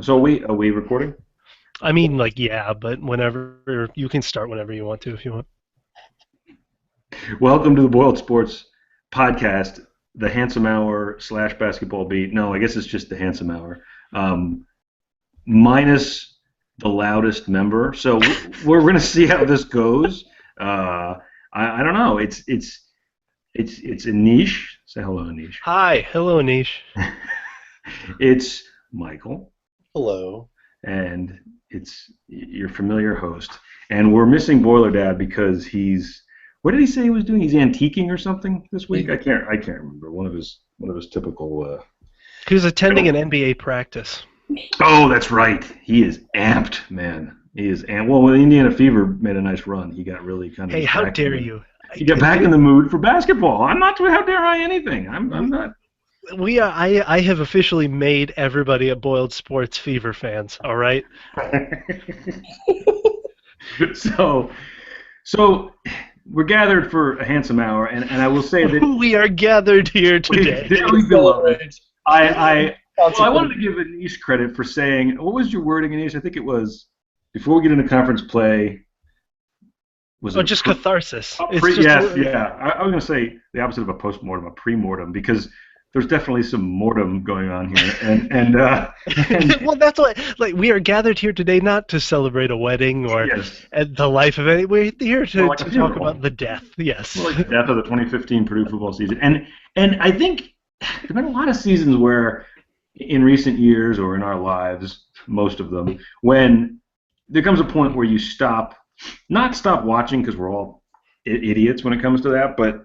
So are we recording? I mean, like, yeah, but whenever you can start whenever you want to if you want. Welcome to the Boiled Sports podcast, the Handsome Hour slash basketball beat. No, I guess it's just the Handsome Hour, um, minus the loudest member. So we're going to see how this goes. I don't know. It's a niche. Say hello, niche. Hi, hello, Anish. It's Michael, Hello. and it's your familiar host. And we're missing Boiler Dad because he's what did he say he was doing? He's antiquing or something this week. I can't remember. One of his typical. He was attending an NBA practice. Oh, that's right. He is amped, man. He is amped. Well, when Indiana Fever made a nice run, he got really kind of. Hey, how dare you? He got back in the mood for basketball. I'm not. How dare I anything? I'm not. I have officially made everybody at Boiled Sports Fever fans. All right. so, so we're gathered for a handsome hour, and I will say that We are gathered here today. dearly beloved. I wanted to give Anish credit for saying, what was your wording, Anish? I think it was before we get into conference play. Was Oh, it just catharsis. yes, yeah. I was going to say the opposite of a postmortem, a pre-mortem, because there's definitely some mortem going on here, and Well, that's what. Like, we are gathered here today not to celebrate a wedding or yes, the life of any. We're here to, More like a to talk funeral. about the death. Yes. more like the death of the 2015 Purdue football season, and I think there've been a lot of seasons where, in recent years or in our lives, most of them, when there comes a point where you not stop watching because we're all idiots when it comes to that, but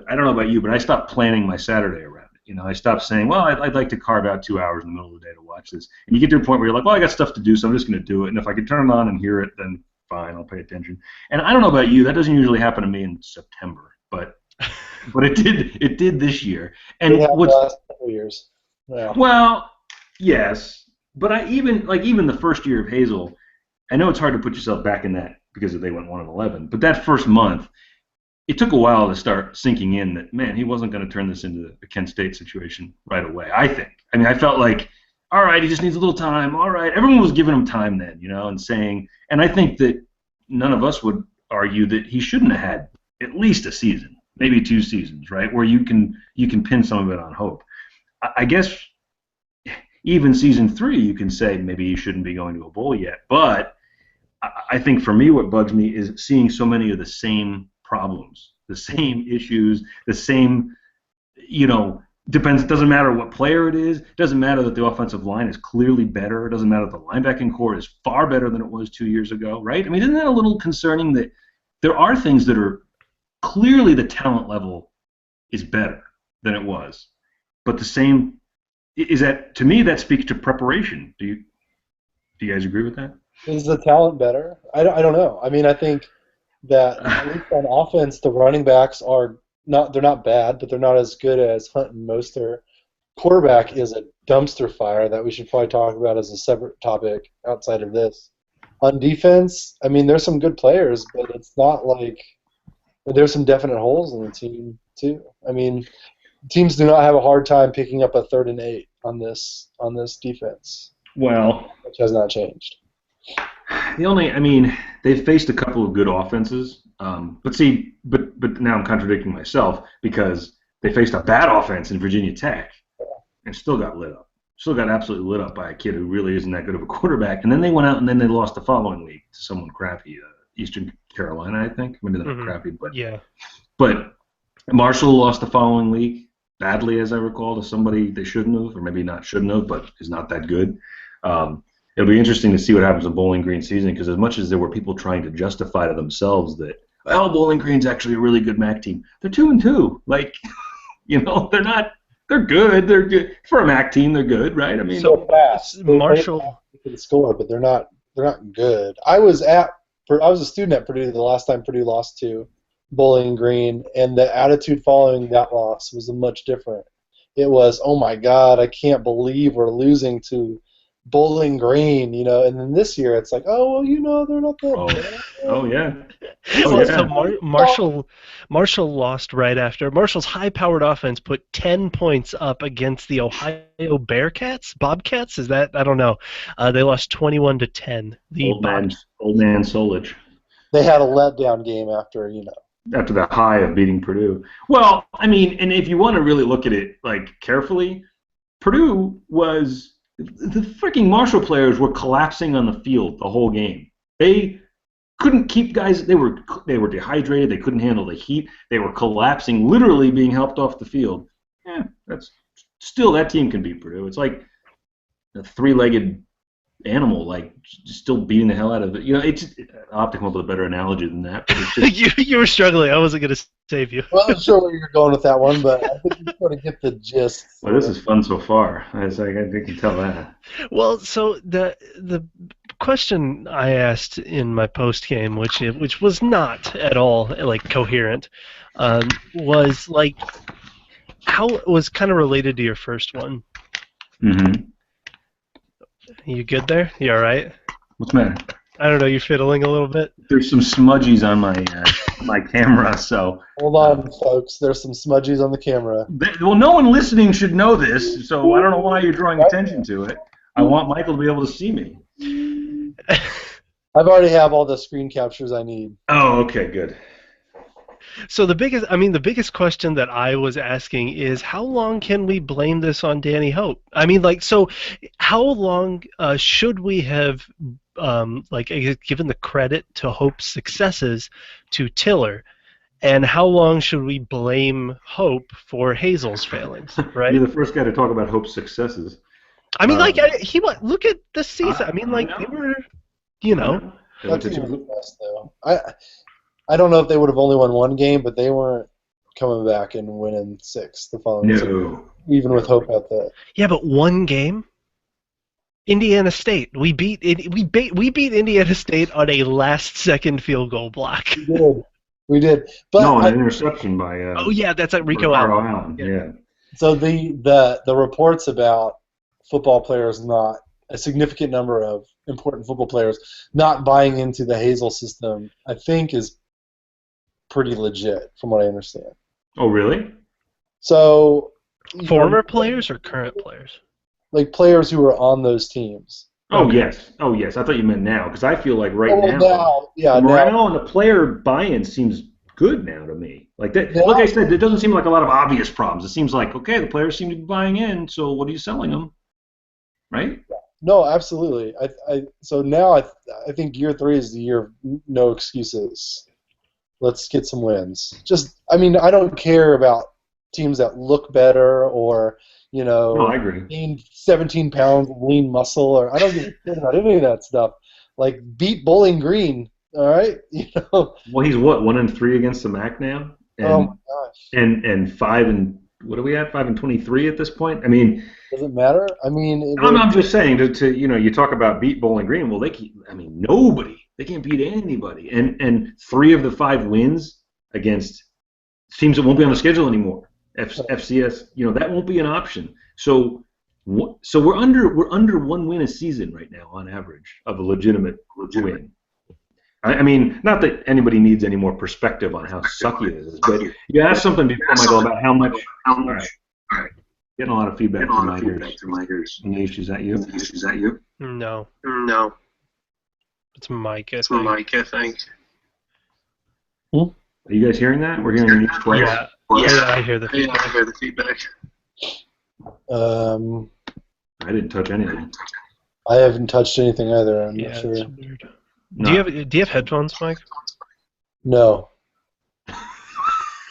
I don't know about you, but I stopped planning my Saturday around it. I stopped saying, well, I'd like to carve out 2 hours in the middle of the day to watch this. And you get to a point where you're like, well, I got stuff to do, so I'm just going to do it. And if I can turn it on and hear it, then fine, I'll pay attention. And I don't know about you, that doesn't usually happen to me in September, but it did this year. And It happened what's the last couple of years. Yeah. well, yes, but even the first year of Hazel, I know it's hard to put yourself back in that because they went 1-11. But that first month, it took a while to start sinking in that man, he wasn't going to turn this into a Kent State situation right away. I think. I mean, I felt like, all right, he just needs a little time. All right, everyone was giving him time then, and saying, and I think that none of us would argue that he shouldn't have had at least a season, maybe 2 seasons, right, where you can pin some of it on hope. I guess even season 3, you can say maybe he shouldn't be going to a bowl yet. But I think for me, what bugs me is seeing so many of the same problems, the same issues, the same, depends. It doesn't matter what player it is. It doesn't matter that the offensive line is clearly better. It doesn't matter that the linebacking core is far better than it was 2 years ago, right? I mean, isn't that a little concerning that there are things that are clearly the talent level is better than it was, but the same is that to me that speaks to preparation. Do you guys agree with that? Is the talent better? I don't know. I mean, I think that at least on offense, the running backs they're not bad, but they're not as good as Hunt and Mostert. Quarterback is a dumpster fire that we should probably talk about as a separate topic outside of this. On defense, I mean, there's some good players, but it's not like there's some definite holes in the team too. I mean, teams do not have a hard time picking up a 3rd and 8 on this defense, Well, which has not changed. I mean, they've faced a couple of good offenses, but now I'm contradicting myself because they faced a bad offense in Virginia Tech and still got lit up. Still got absolutely lit up by a kid who really isn't that good of a quarterback. And then they went out and then they lost the following week to someone crappy, Eastern Carolina, I think. Maybe they're not crappy, Yeah. but Marshall lost the following week badly, as I recall, to somebody they shouldn't have, or maybe not shouldn't have, but is not that good. It'll be interesting to see what happens in Bowling Green season because as much as there were people trying to justify to themselves that, well, Bowling Green's actually a really good MAC team, they're 2-2. Like, they're not. They're good. They're good for a MAC team. They're good, right? I mean, So fast. Marshall. They can score, but they're not good. I was a student at Purdue the last time Purdue lost to Bowling Green, and the attitude following that loss was much different. It was, oh my God, I can't believe we're losing to Bowling Green, and then this year it's like, oh, well, they're not that Oh, bad. oh yeah. Oh Well, so yeah. Marshall lost right after. Marshall's high-powered offense put 10 points up against the Ohio Bobcats. Is that? I don't know. They lost 21-10. The Bobcats. Old man Solich. They had a letdown game after. After the high of beating Purdue. Well, I mean, and if you want to really look at it like carefully, Purdue was the freaking Marshall players were collapsing on the field the whole game. They couldn't keep guys. They were dehydrated. They couldn't handle the heat. They were collapsing, literally being helped off the field. Yeah, that's still that team can beat Purdue. It's like a three-legged animal, like still beating the hell out of it. I'll have to come up with a better analogy than that. But it's just, you were struggling. I wasn't going to save you. Well, I'm sure where you're going with that one, but I think you sort of get the gist. well, this is fun so far. I can tell that. Well, so the question I asked in my post game, which was not at all like coherent, was like how it was kind of related to your first one. Mm-hmm. You good there? You all right? What's the matter? I don't know. You're fiddling a little bit. There's some smudgies on my camera, so. Hold on, folks. There's some smudgies on the camera. Well, no one listening should know this, so I don't know why you're drawing attention to it. I want Michael to be able to see me. I've already have all the screen captures I need. Oh, okay, good. So the biggest question that I was asking is how long can we blame this on Danny Hope? I mean, so how long should we have given the credit to Hope's successes to Tiller, and how long should we blame Hope for Hazel's failings? Right? You're the first guy to talk about Hope's successes. I mean, look at the season. I mean, they were, That team was the best, though. I don't know if they would have only won one game, but they weren't coming back and winning 6 the following season, even with Hope out there. Yeah, but one game. Indiana State. We beat Indiana State on a last-second field goal block. We did. But an interception by. Oh yeah, that's at Rico Allen. Yeah. So the reports about football players a significant number of important football players not buying into the Hazel system, I think, is pretty legit, from what I understand. Oh, really? So former players or current players? Like players who are on those teams. Oh, yes. I thought you meant now, because I feel like now, now morale and the player buy-in seems good now to me. Like that. Now, like I said, it doesn't seem like a lot of obvious problems. It seems like, okay, the players seem to be buying in, so what are you selling them? Right? No, absolutely. So now I think year 3 is the year of no excuses. Let's get some wins. I don't care about teams that look better or, No, I agree. gain 17 pounds of lean muscle, or I don't give a shit about any of that stuff. Like, beat Bowling Green, all right? Well, he's what, 1-3 against the MAC now? And, oh my gosh. And 5 and what are we at? 5-23 at this point? I mean, does it matter? I mean, I'm just saying to you talk about beat Bowling Green. Well, nobody. They can't beat anybody. And 3 of the 5 wins against teams that won't be on the schedule anymore. FCS, that won't be an option. So we're under 1 win a season right now on average of a legitimate win. I mean, not that anybody needs any more perspective on how sucky it is, but you asked something before, Michael, about how much. All right. Getting a lot of feedback from my ears. Anish, is that you? No. It's Mike, I think. Are you guys hearing that? We're hearing Anish twice. Yeah, I hear the feedback. I didn't touch anything. I haven't touched anything either. I'm not sure. It's weird. Do you have headphones, Mike? No.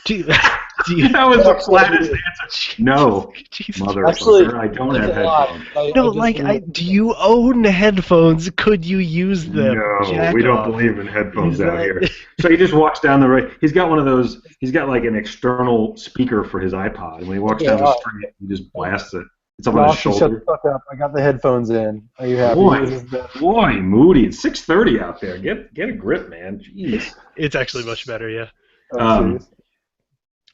Do you, that was the flattest answer. No, motherfucker. Actually, I don't have headphones. do you own headphones? Could you use them? No, we don't believe in headphones out here. So he just walks down the road. He's got one of those. He's got like an external speaker for his iPod, and when he walks down the street, he just blasts it. It's up on his shoulder. Shut the fuck up! I got the headphones in. Are you happy? Boy, Moody, it's 6:30 out there. Get a grip, man. Jeez. It's actually much better, yeah.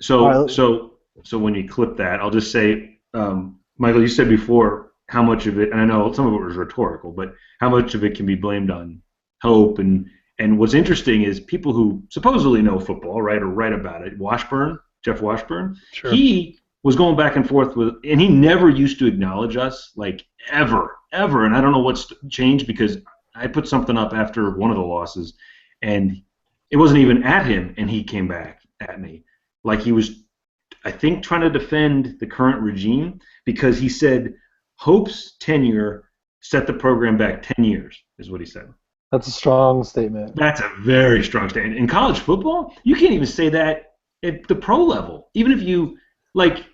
So when you clip that, I'll just say, Michael, you said before, how much of it, and I know some of it was rhetorical, but how much of it can be blamed on hope. And what's interesting is people who supposedly know football, right, or write about it. Jeff Washburn, Sure. he was going back and forth with, and he never used to acknowledge us, like ever. And I don't know what's changed because I put something up after one of the losses, and it wasn't even at him, and he came back at me, like he was, I think, trying to defend the current regime because he said Hope's tenure set the program back 10 years, is what he said. That's a strong statement. That's a very strong statement. In college football, you can't even say that at the pro level. Even if you, like,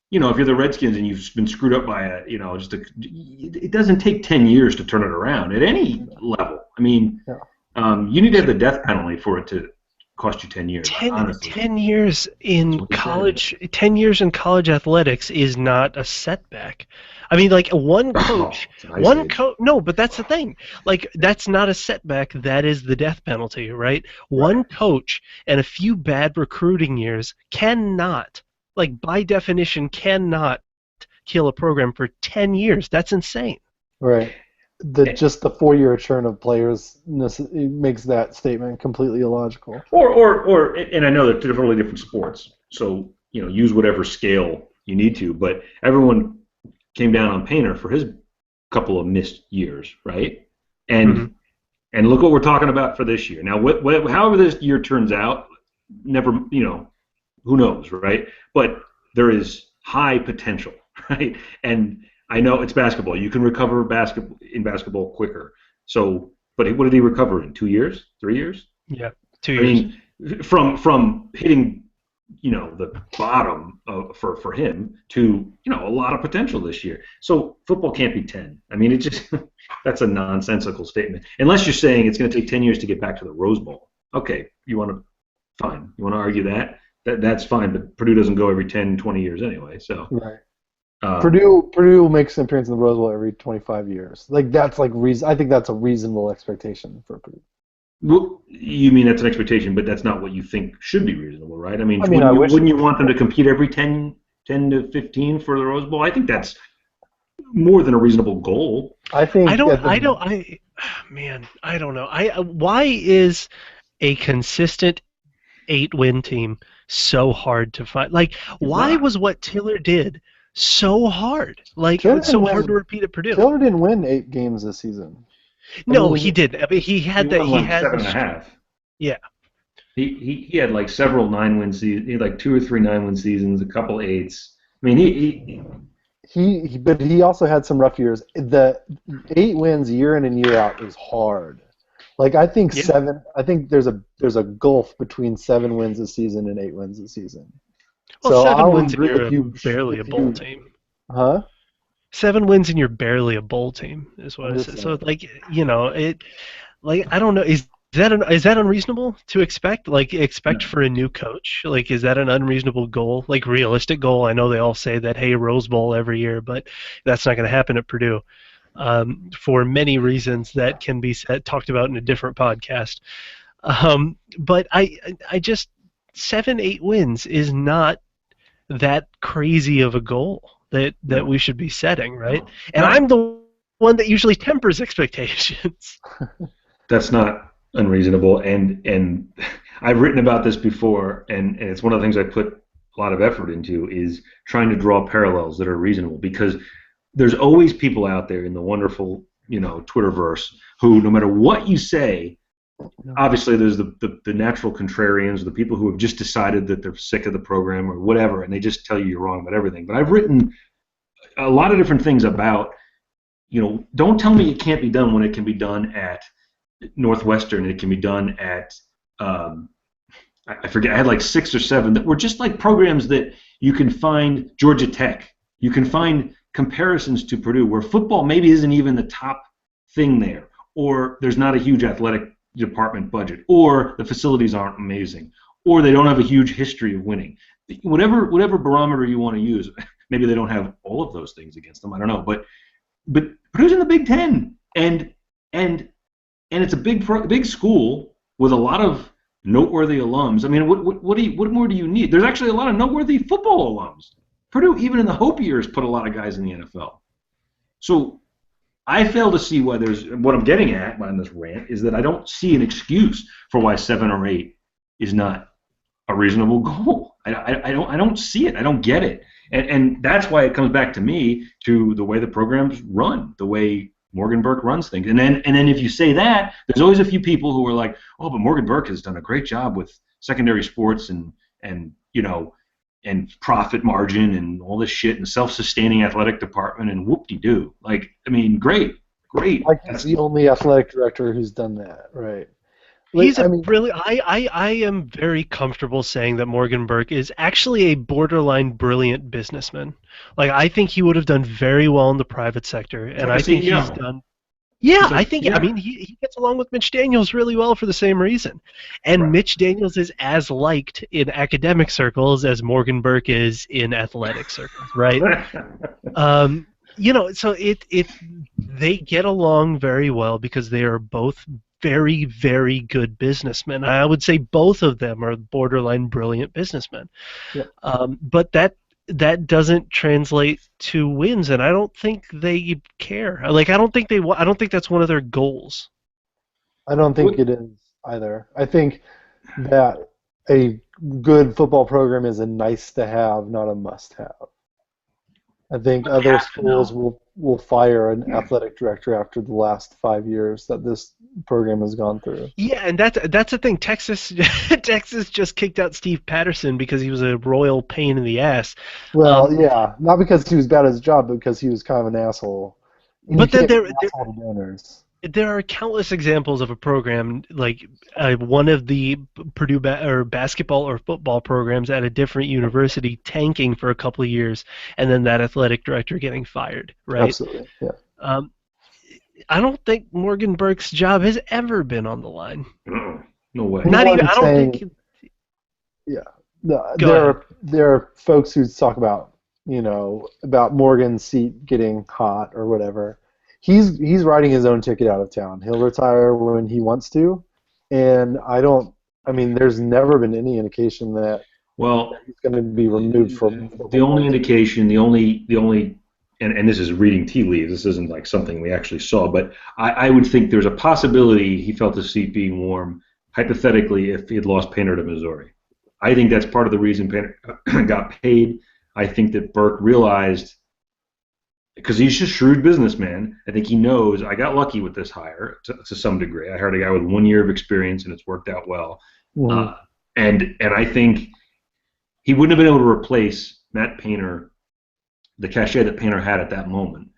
you know, if you're the Redskins and you've been screwed up by it doesn't take 10 years to turn it around at any level. I mean, you need to have the death penalty for it to cost you 10 years. 10 years in college, 10 years in college athletics is not a setback. I mean, like one coach, no, but that's the thing. Like, that's not a setback. That is the death penalty, right? One coach and a few bad recruiting years cannot, like, by definition, cannot kill a program for 10 years. That's insane. Right. Just the 4-year churn of players makes that statement completely illogical. Or, and I know they're totally different sports, so use whatever scale you need to. But everyone came down on Painter for his couple of missed years, right? And look what we're talking about for this year. Now, however this year turns out, never, who knows, right? But there is high potential, right? And I know it's basketball. You can recover in basketball quicker. So, but what did he recover in? 2 years? 3 years? Yeah, 2 years. I mean, from hitting, the bottom for him to, a lot of potential this year. So football can't be 10. I mean, it just that's a nonsensical statement. Unless you're saying it's going to take 10 years to get back to the Rose Bowl. Okay, fine. You want to argue that's fine. But Purdue doesn't go every 10, 20 years anyway. So. Right. Purdue makes an appearance in the Rose Bowl every 25 years. Like that's like I think that's a reasonable expectation for Purdue. Well, you mean that's an expectation, but that's not what you think should be reasonable, right? I mean wouldn't you want them to compete every 10 to 15 for the Rose Bowl? I think that's more than a reasonable goal. I think. I don't know. Why is a consistent 8-win team so hard to find? Like, why was what Tiller did so hard? Like, it's so hard to repeat at Purdue. Tiller didn't win 8 games this season. No, he didn't. I mean, he had 7.5. Yeah. He had like several 9-win seasons. He had like 2 or 3 9-win seasons, a couple 8s. I mean, but he also had some rough years. The 8 wins year in and year out is hard. Like I think 7. I think there's a gulf between 7 wins a season and 8 wins a season. Well, so 7 wins and you're barely a bowl team. Huh? 7 wins and you're barely a bowl team is what I said. So like I don't know. Is that unreasonable to expect? Like for a new coach? Like is that an unreasonable goal? Like realistic goal? I know they all say that, hey, Rose Bowl every year, but that's not going to happen at Purdue for many reasons that can be talked about in a different podcast. But I just 7-8 wins is not that crazy of a goal that we should be setting, right? And I'm the one that usually tempers expectations. That's not unreasonable, and I've written about this before, and it's one of the things I put a lot of effort into is trying to draw parallels that are reasonable, because there's always people out there in the wonderful, Twitterverse who, no matter what you say, obviously there's the natural contrarians, the people who have just decided that they're sick of the program or whatever, and they just tell you you're wrong about everything. But I've written a lot of different things about, don't tell me it can't be done when it can be done at Northwestern, it can be done at, I forget, I had like 6 or 7 that were just like programs that you can find, Georgia Tech, you can find comparisons to Purdue where football maybe isn't even the top thing there, or there's not a huge athletic department budget, or the facilities aren't amazing, or they don't have a huge history of winning. Whatever barometer you want to use, maybe they don't have all of those things against them. I don't know, but Purdue's in the Big Ten, and it's a big school with a lot of noteworthy alums. I mean, what more do you need? There's actually a lot of noteworthy football alums. Purdue, even in the Hope years, put a lot of guys in the NFL. So I fail to see why there's what I'm getting at on this rant is that I don't see an excuse for why 7 or 8 is not a reasonable goal. I don't see it. I don't get it. And that's why it comes back to me to the way the programs run, the way Morgan Burke runs things. And then if you say that, there's always a few people who are like, oh, but Morgan Burke has done a great job with secondary sports and and profit margin and all this shit and self-sustaining athletic department and whoop-de-doo. Like, I mean, great. Like he's the only athletic director who's done that, right? He's I a mean, brilliant. I am very comfortable saying that Morgan Burke is actually a borderline brilliant businessman. Like I think he would have done very well in the private sector, It's and like a I think he's CEO. done. Yeah, It's I like, think. I yeah, mean, he gets along with Mitch Daniels really well for the same reason, and right. Mitch Daniels is as liked in academic circles as Morgan Burke is in athletic circles, right? Um, so it they get along very well because they are both very, very good businessmen. I would say both of them are borderline brilliant businessmen. yeah, But that doesn't translate to wins, and I don't think they care. Like I don't think that's one of their goals. I don't think What- it is either. I think that a good football program is a nice to have, not a must have. I think what other happened schools though? will fire an athletic director after the last 5 years that this program has gone through. Yeah, and that's the thing. Texas Texas just kicked out Steve Patterson because he was a royal pain in the ass. Well, Um, yeah, not because he was bad at his job, but because he was kind of an asshole. And you but then can't be an asshole to donors. there are countless examples of a program like one of the Purdue or basketball or football programs at a different university tanking for a couple of years, and then that athletic director getting fired. Right? Absolutely, yeah. Um, I don't think Morgan Burke's job has ever been on the line. No, no way. Not even. Anyone I don't think. saying, yeah, no, Go ahead. there are folks who talk about, about Morgan's seat getting hot or whatever. He's riding his own ticket out of town. He'll retire when he wants to, and I mean, there's never been any indication that Well, he's going to be removed from the the only football. indication, the only, and this is reading tea leaves. This isn't like something we actually saw, but I would think there's a possibility he felt his seat being warm, hypothetically, if he had lost Painter to Missouri. I think that's part of the reason Painter got paid. I think that Burke realized, because he's a shrewd businessman, I think he knows I got lucky with this hire to some degree. I hired a guy with 1 year of experience, and it's worked out well. Mhm. And I think he wouldn't have been able to replace Matt Painter, the cachet that Painter had at that moment.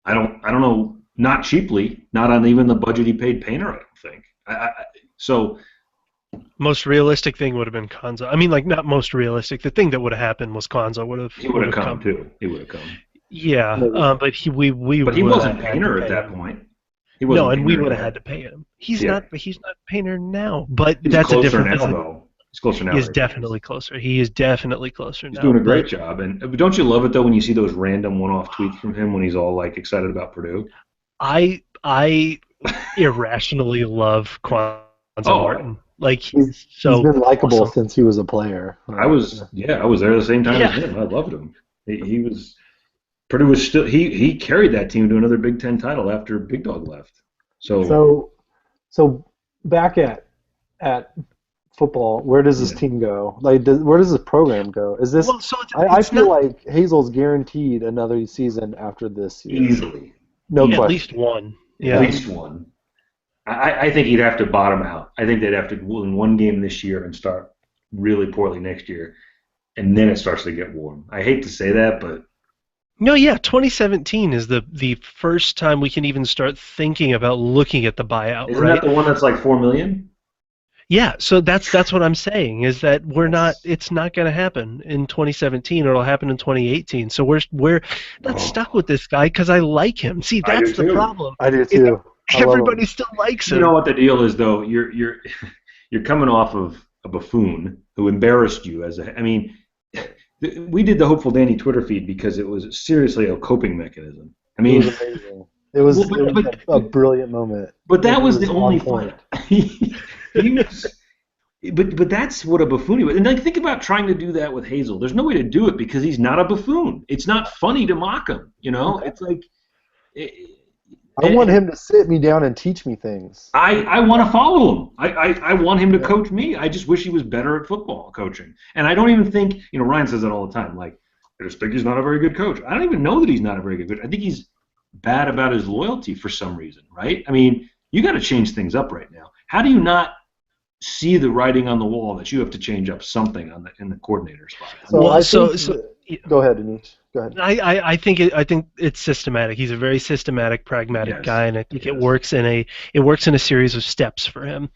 I don't know, not cheaply, not on even the budget he paid Painter. I don't think. So Most realistic thing would have been Konzo. I mean, like not most realistic. The thing that would have happened was Konzo he would have come come. too. He would have come, Yeah, Maybe. but we but he would wasn't have had Painter to at pay that him. point. He No, wasn't and we Painter would at have that. had to pay him. He's Yeah, not Painter now, but he's that's a closer different. now though. He's closer now. He is than he was. definitely closer. He is definitely closer He's now. doing a great But job. And don't you love it though when you see those random one-off tweets from him when he's all like excited about Purdue? I irrationally love Kwanzaa Oh, Martin. Like He's he's so been likable awesome. since he was a player. I was there at the same time as Yeah. him. I loved him. He was Purdue was still he carried that team to another Big Ten title after Big Dog left. So So back at football, where does this yeah, team go? Like, where does this program go? Is this? Well, so I it's feel not like Hazel's guaranteed another season after this year. easily, No at question. least one. at Yeah. least one. I think he'd have to bottom out. I think they'd have to win one game this year and start really poorly next year, and then it starts to get warm. I hate to say that, but No, yeah, 2017 is the first time we can even start thinking about looking at the buyout, isn't right? that the one that's like 4 million? Yeah, so that's what I'm saying is that it's not going to happen in 2017 or it'll happen in 2018. So we're not stuck with this guy because I like him. See, I do that's the too. problem. I do is too. I love Everybody him. still likes You him. know what the deal is, though. You're you're coming off of a buffoon who embarrassed you as a. I mean, we did the Hopeful Danny Twitter feed because it was seriously a coping mechanism. I It mean, was amazing. It was, well, it was a brilliant moment. but that It was the on only point. fun. he was, but that's what a buffoon was. And like, think about trying to do that with Hazel. There's no way to do it because he's not a buffoon. It's not funny to mock him. You know, it's like I want him to sit me down and teach me things. I want to follow him. I want him to coach me. I just wish he was better at football coaching. And I don't even think, Ryan says that all the time. Like, I just think he's not a very good coach. I don't even know that he's not a very good coach. I think he's bad about his loyalty for some reason, right? I mean, you got to change things up right now. How do you not see the writing on the wall that you have to change up something in the coordinator spot? Go ahead, Anish. Go ahead. I think it's systematic. He's a very systematic, pragmatic guy, and I think it works in a series of steps for him.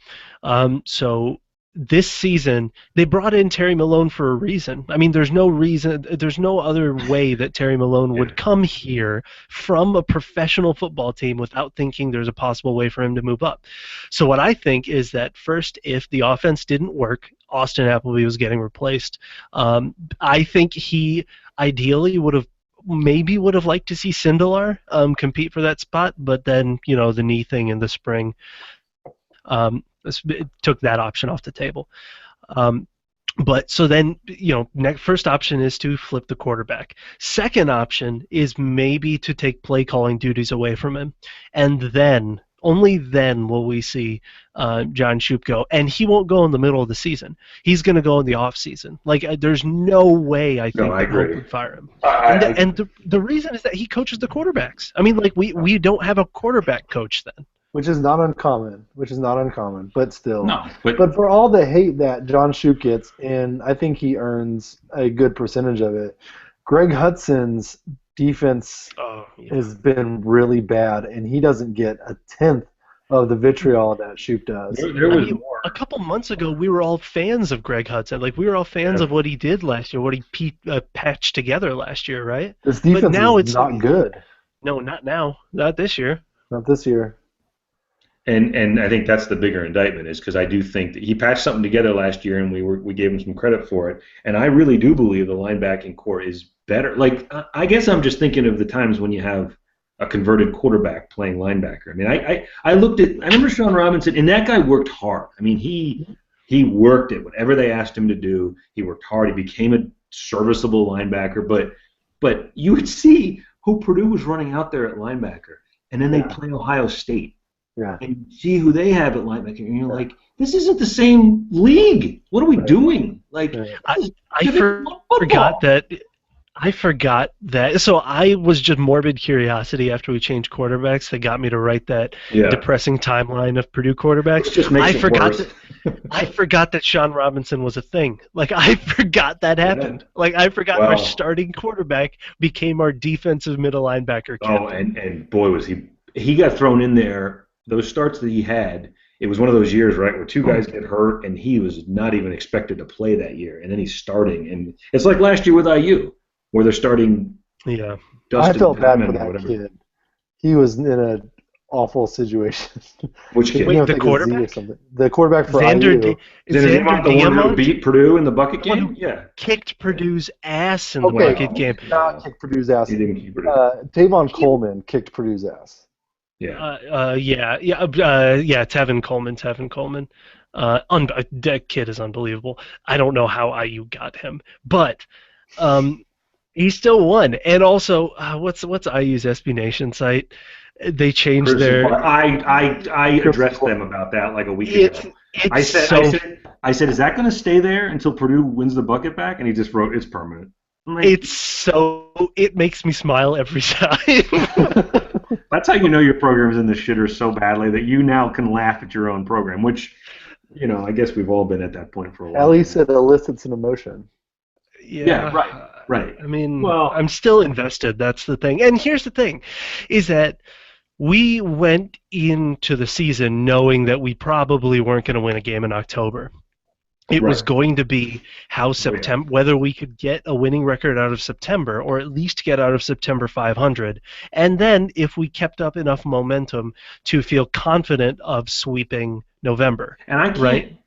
So this season they brought in Terry Malone for a reason. I mean, there's no other way that Terry Malone would come here from a professional football team without thinking there's a possible way for him to move up. So what I think is that first, if the offense didn't work, Austin Appleby was getting replaced. I think he ideally would have liked to see Sindelar compete for that spot, but then the knee thing in the spring it took that option off the table. But so then first option is to flip the quarterback. Second option is maybe to take play calling duties away from him, and then only then will we see John Shoup go, and he won't go in the middle of the season. He's going to go in the off season. Like there's no way I think that Hope would fire him. And the reason is that he coaches the quarterbacks. I mean, like we don't have a quarterback coach then. Which is not uncommon, but still. No, but for all the hate that John Shoup gets, and I think he earns a good percentage of it, Greg Hudson's defense has been really bad, and he doesn't get a tenth of the vitriol that Shoup does. A couple months ago, we were all fans of Greg Hudson. Like, we were all fans of what he did last year, what he patched together last year, right? This defense is not good. No, not now. Not this year. Not this year. And I think that's the bigger indictment, is because I do think that he patched something together last year, and we gave him some credit for it. And I really do believe the linebacking core is better. Like, I guess I'm just thinking of the times when you have a converted quarterback playing linebacker. I mean, I remember Sean Robinson, and that guy worked hard. I mean, he worked at whatever they asked him to do. He worked hard. He became a serviceable linebacker. But you would see who Purdue was running out there at linebacker, and then they play Ohio State. Yeah. And see who they have at linebacker, and you're like, this isn't the same league. What are we doing? Like, I forgot that. So I was just morbid curiosity after we changed quarterbacks that got me to write that depressing timeline of Purdue quarterbacks. I forgot that Sean Robinson was a thing. Like, I forgot that happened. Like, I forgot our starting quarterback became our defensive middle linebacker captain. Oh, and boy, was he got thrown in there. Those starts that he had, it was one of those years, right, where two guys get hurt, and he was not even expected to play that year, and then he's starting. And it's like last year with IU, where they're starting. Yeah, Dustin I felt bad for that kid. He was in an awful situation. Which kid? Wait, the quarterback? The quarterback for IU. Xander the one who beat Purdue in the bucket game? Yeah. Kicked Purdue's ass in the bucket game. Not kicked Purdue's ass. He didn't kick Purdue. Tavon Coleman kicked Purdue's ass. Yeah. Tevin Coleman. That kid is unbelievable. I don't know how IU got him, but he still won. And also, what's IU's SB Nation site? They changed their. I addressed them about that like a week ago. I said, is that going to stay there until Purdue wins the bucket back? And he just wrote, it's permanent. Like, it makes me smile every time. That's how you know your program's in the shitter so badly that you now can laugh at your own program, which, I guess we've all been at that point for a while. At least it elicits an emotion. Yeah, right. I mean, I'm still invested. That's the thing. And here's the thing, is that we went into the season knowing that we probably weren't going to win a game in October. It was going to be whether we could get a winning record out of September, or at least get out of September 500, and then if we kept up enough momentum to feel confident of sweeping November. And I can't. Right?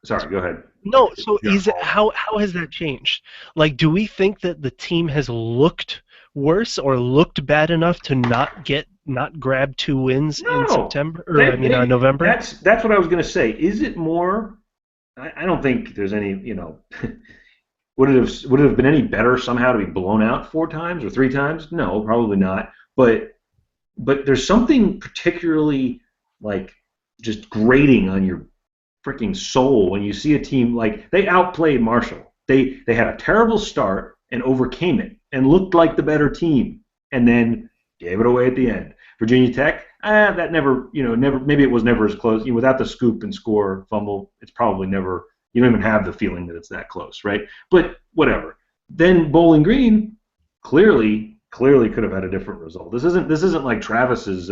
Sorry, go ahead. No, so how has that changed? Like, do we think that the team has looked worse or looked bad enough to not grab 2 wins in September November? That's what I was going to say. Is it more? I don't think there's any, would it have been any better somehow to be blown out 4 times or 3 times? No, probably not. but there's something particularly like just grating on your freaking soul when you see a team like they outplayed Marshall. They had a terrible start and overcame it and looked like the better team, and then gave it away at the end. Virginia Tech, that never, never. Maybe it was never as close. Without the scoop and score fumble, it's probably never. You don't even have the feeling that it's that close, right? But whatever. Then Bowling Green clearly could have had a different result. This isn't like Travis's.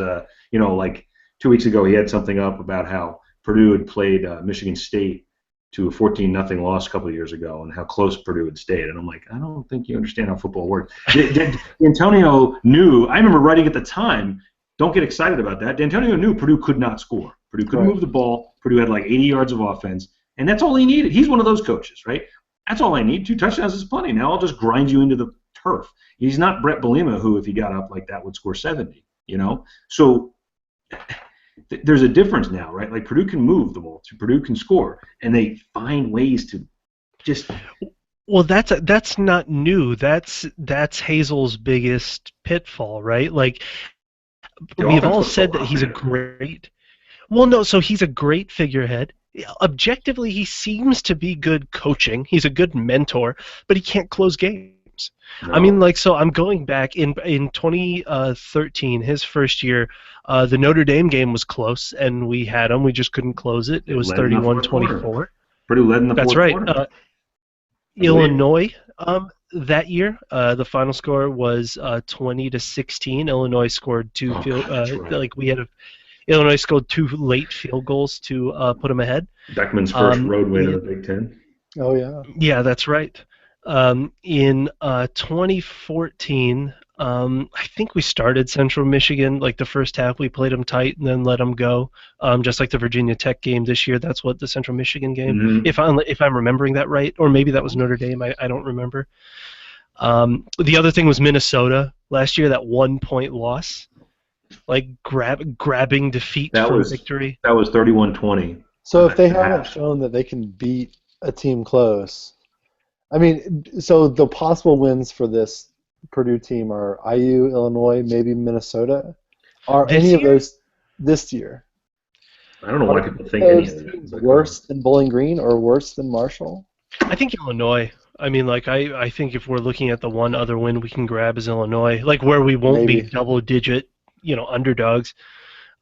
Like 2 weeks ago, he had something up about how Purdue had played Michigan State to a 14-0 loss a couple of years ago, and how close Purdue had stayed. And I'm like, I don't think you understand how football works. D'Antonio knew. I remember writing at the time. Don't get excited about that. D'Antonio knew Purdue could not score. Purdue couldn't move the ball. Purdue had like 80 yards of offense, and that's all he needed. He's one of those coaches, right? That's all I need. 2 touchdowns is plenty. Now I'll just grind you into the turf. He's not Brett Bielema, who, if he got up like that, would score 70. So there's a difference now, right? Like Purdue can move the ball, Purdue can score, and they find ways to just. Well, that's not new. That's Hazel's biggest pitfall, right? Like we've all said that he's a great. Well, no, so he's a great figurehead. Objectively, he seems to be good coaching. He's a good mentor, but he can't close games. No. I mean, so I'm going back in 2013, his first year. The Notre Dame game was close, and we had him. We just couldn't close it. It was 31-24. Pretty led in the fourth quarter. That's right. Illinois that year, the final score was 20-16. Illinois scored 2 field. Right. Illinois scored 2 late field goals to put them ahead. Beckman's first road win in the Big Ten. Oh yeah. Yeah, that's right. In 2014, I think we started Central Michigan. Like the first half, we played them tight and then let them go. Just like the Virginia Tech game this year. That's what the Central Michigan game. Mm-hmm. If I'm remembering that right, or maybe that was Notre Dame. I don't remember. The other thing was Minnesota last year. That 1-point loss, like grabbing defeat for victory. That was 31-20. So if they haven't shown that they can beat a team close. I mean, so the possible wins for this Purdue team are IU, Illinois, maybe Minnesota. Are any of those this year? I don't know why people think any of those worse than Bowling Green or worse than Marshall. I think Illinois. I mean, I think if we're looking at the one other win we can grab is Illinois, like where we won't be double-digit, underdogs.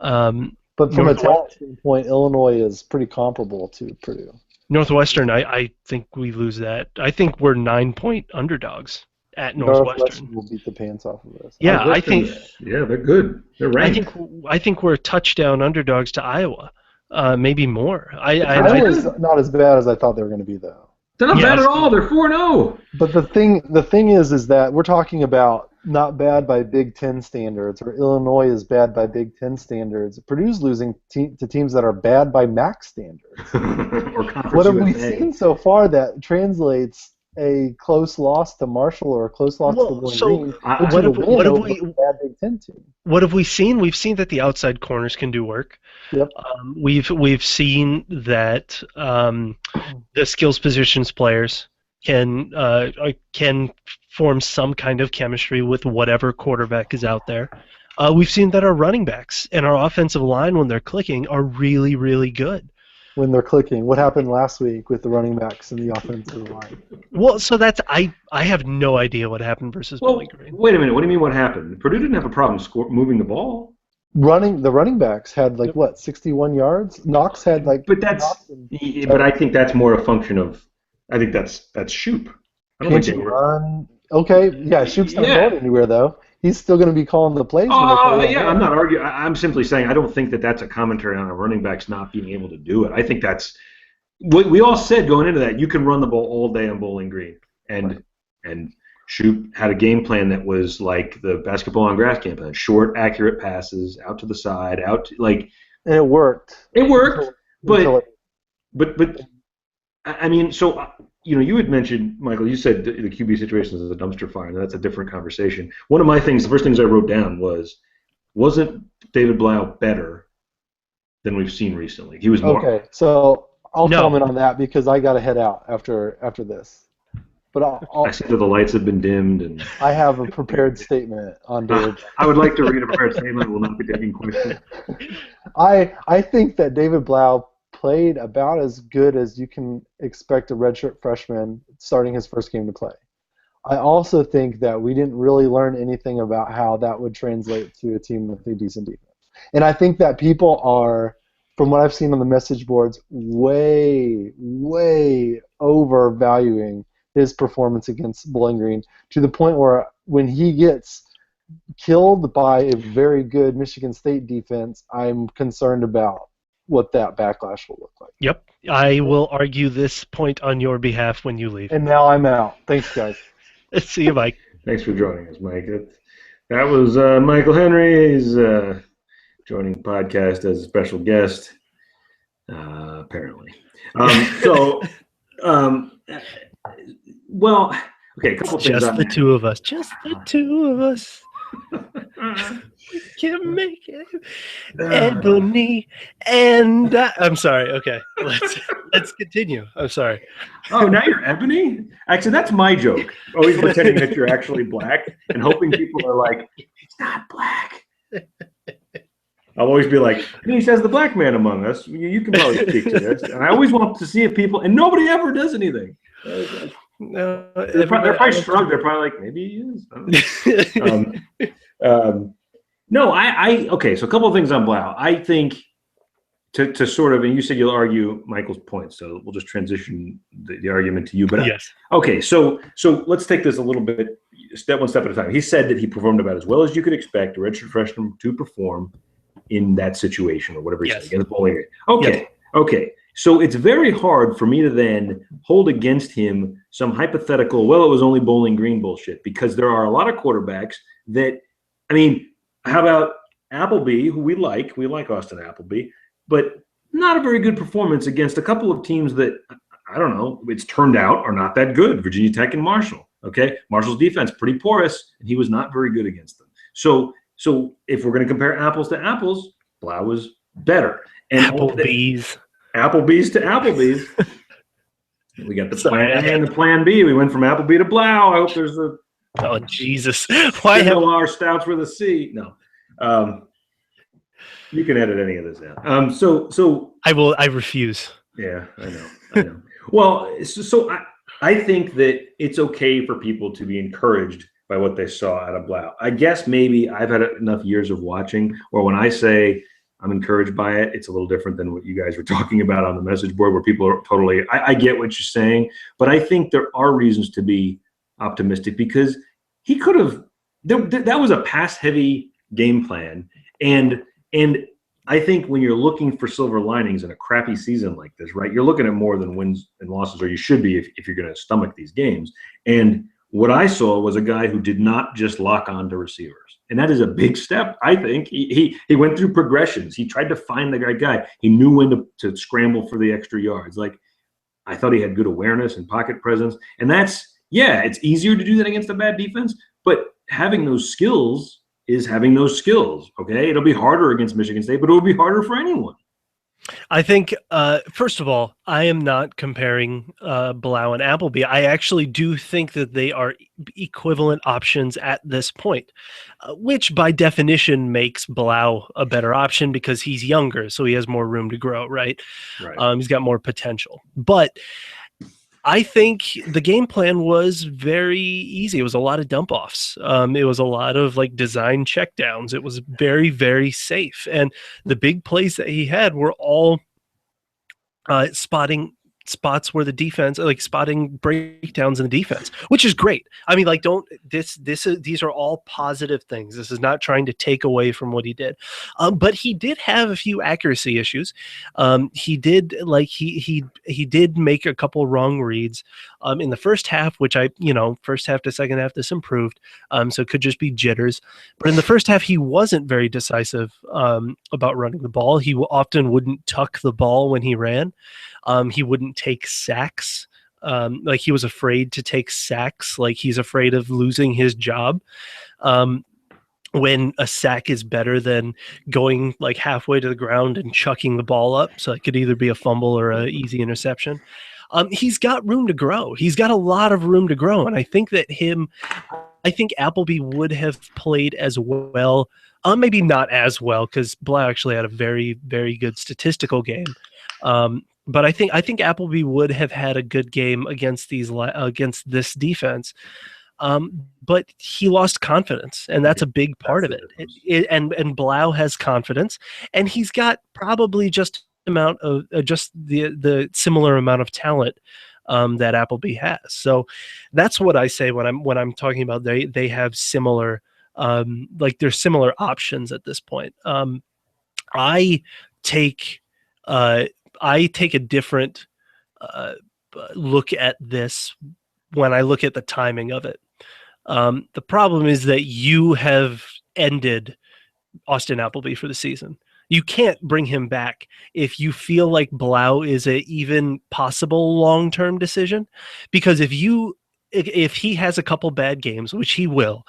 But from a talent standpoint, Illinois is pretty comparable to Purdue. Northwestern, I think we lose that. I think we're 9-point underdogs at Northwestern. Will beat the pants off of us. Yeah, I think. Yeah, they're good. They're ranked. I think we're touchdown underdogs to Iowa, maybe more. Iowa's not as bad as I thought they were going to be, though. They're not bad at all. They're 4-0. But the thing is that we're talking about not bad by Big Ten standards, or Illinois is bad by Big Ten standards. Purdue's losing to teams that are bad by MAC standards. What have we seen so far that translates a close loss to Marshall or a close loss to Bowling Green? What have we seen? We've seen that the outside corners can do work. Yep. We've seen that the skills positions players can form some kind of chemistry with whatever quarterback is out there. We've seen that our running backs and our offensive line, when they're clicking, are really, really good. When they're clicking. What happened last week with the running backs and the offensive line? Well, so that's I have no idea what happened versus Bowling Green. Wait a minute. What do you mean what happened? Purdue didn't have a problem moving the ball. The running backs had 61 yards. Knox had But I think that's more a function of. I think that's Shoop. I don't think they run. Okay, yeah, Shoop's not going anywhere though. He's still going to be calling the plays. I'm not arguing. I'm simply saying I don't think that's a commentary on a running back's not being able to do it. I think that's what we all said going into that. You can run the ball all day on Bowling Green, and Shoop had a game plan that was like the basketball on grass game plan: short, accurate passes out to the side, and it worked. It worked, but I mean, so. You had mentioned, Michael, you said the QB situation is a dumpster fire, and that's a different conversation. One of my things, the first things I wrote down wasn't David Blau better than we've seen recently? He was more. Okay, so I'll comment on that because I got to head out after this. But I see that the lights have been dimmed, and I have a prepared statement on David. I would like to read a prepared statement. Will not be taking questions. I think that David Blau played about as good as you can expect a redshirt freshman starting his first game to play. I also think that we didn't really learn anything about how that would translate to a team with a decent defense. And I think that people are, from what I've seen on the message boards, way, way overvaluing his performance against Bowling Green to the point where when he gets killed by a very good Michigan State defense, I'm concerned about what that backlash will look like. Yep. I will argue this point on your behalf when you leave. And now I'm out. Thanks, guys. See you, Mike. Thanks for joining us, Mike. That was Michael Henry. He's joining the podcast as a special guest, apparently. Well, okay, a couple things. Just the two of us. Just the two of us. We can make it. Ebony and I'm sorry. Okay, let's continue. I'm sorry. Oh, now you're Ebony? Actually, that's my joke. Always pretending that you're actually black and hoping people are like, he's not black. I'll always be like, he says the black man among us. You can probably speak to this. And I always want to see if people, and nobody ever does anything. No, they're probably struggling. They're probably like, maybe he is. I don't know. Okay, so a couple of things on Blau. I think to sort of, and you said you'll argue Michael's point, so we'll just transition the argument to you. But yes. Okay, so let's take this a little bit, one step at a time. He said that he performed about as well as you could expect a redshirt freshman to perform in that situation or whatever he said against Bowling Green. Okay, yes. Okay. So it's very hard for me to then hold against him some hypothetical, well, it was only Bowling Green bullshit, because there are a lot of quarterbacks that, I mean, how about Appleby, who we like Austin Appleby, but not a very good performance against a couple of teams that, I don't know, it's turned out are not that good, Virginia Tech and Marshall, okay? Marshall's defense, pretty porous, and he was not very good against them. So if we're going to compare apples to apples, Blau was better. And Applebee's to Applebee's. We got the plan A and the plan B. We went from Appleby to Blau. I hope there's a. Oh Jesus! Why have our stouts with a C? No. You can edit any of this out. So I will. I refuse. Yeah, I know. Well, so I think that it's okay for people to be encouraged by what they saw out of Blau. I guess maybe I've had enough years of watching, or when I say I'm encouraged by it, it's a little different than what you guys were talking about on the message board, where people are totally, I get what you're saying, but I think there are reasons to be optimistic, because he could have, that was a pass-heavy game plan, and I think when you're looking for silver linings in a crappy season like this, right, you're looking at more than wins and losses, or you should be if you're going to stomach these games. And what I saw was a guy who did not just lock on to receivers. And that is a big step, I think. He went through progressions. He tried to find the right guy. He knew when to scramble for the extra yards. Like, I thought he had good awareness and pocket presence. And it's easier to do that against a bad defense, but having those skills is having those skills, okay? It'll be harder against Michigan State, but it'll be harder for anyone. I think, first of all, I am not comparing Blau and Appleby. I actually do think that they are equivalent options at this point, which by definition makes Blau a better option because he's younger, so he has more room to grow, right? He's got more potential. But I think the game plan was very easy. It was a lot of dump offs. It was a lot of like design checkdowns. It was very, very safe. And the big plays that he had were all spotting spots where the defense, like spotting breakdowns in the defense, which is great. I mean, like, these are all positive things. This is not trying to take away from what he did. But he did have a few accuracy issues. He did make a couple wrong reads in the first half, which first half to second half, this improved. So it could just be jitters. But in the first half, he wasn't very decisive about running the ball. He often wouldn't tuck the ball when he ran. He wouldn't take sacks. Like, he was afraid to take sacks. Like, he's afraid of losing his job. When a sack is better than going like halfway to the ground and chucking the ball up. So it could either be a fumble or an easy interception. he's got room to grow. He's got a lot of room to grow, and I think Appleby would have played as well. Maybe not as well, because Blau actually had a very, very good statistical game. But I think Appleby would have had a good game against this defense. But he lost confidence, and that's a big part of it. And Blau has confidence, and he's got probably just the similar amount of talent that Appleby has. So that's what I say when I'm talking about they have similar there's similar options at this point. I take a different look at this when I look at the timing of it. The problem is that you have ended Austin Appleby for the season. You can't bring him back if you feel like Blau is a even possible long-term decision, because if he has a couple bad games, which he will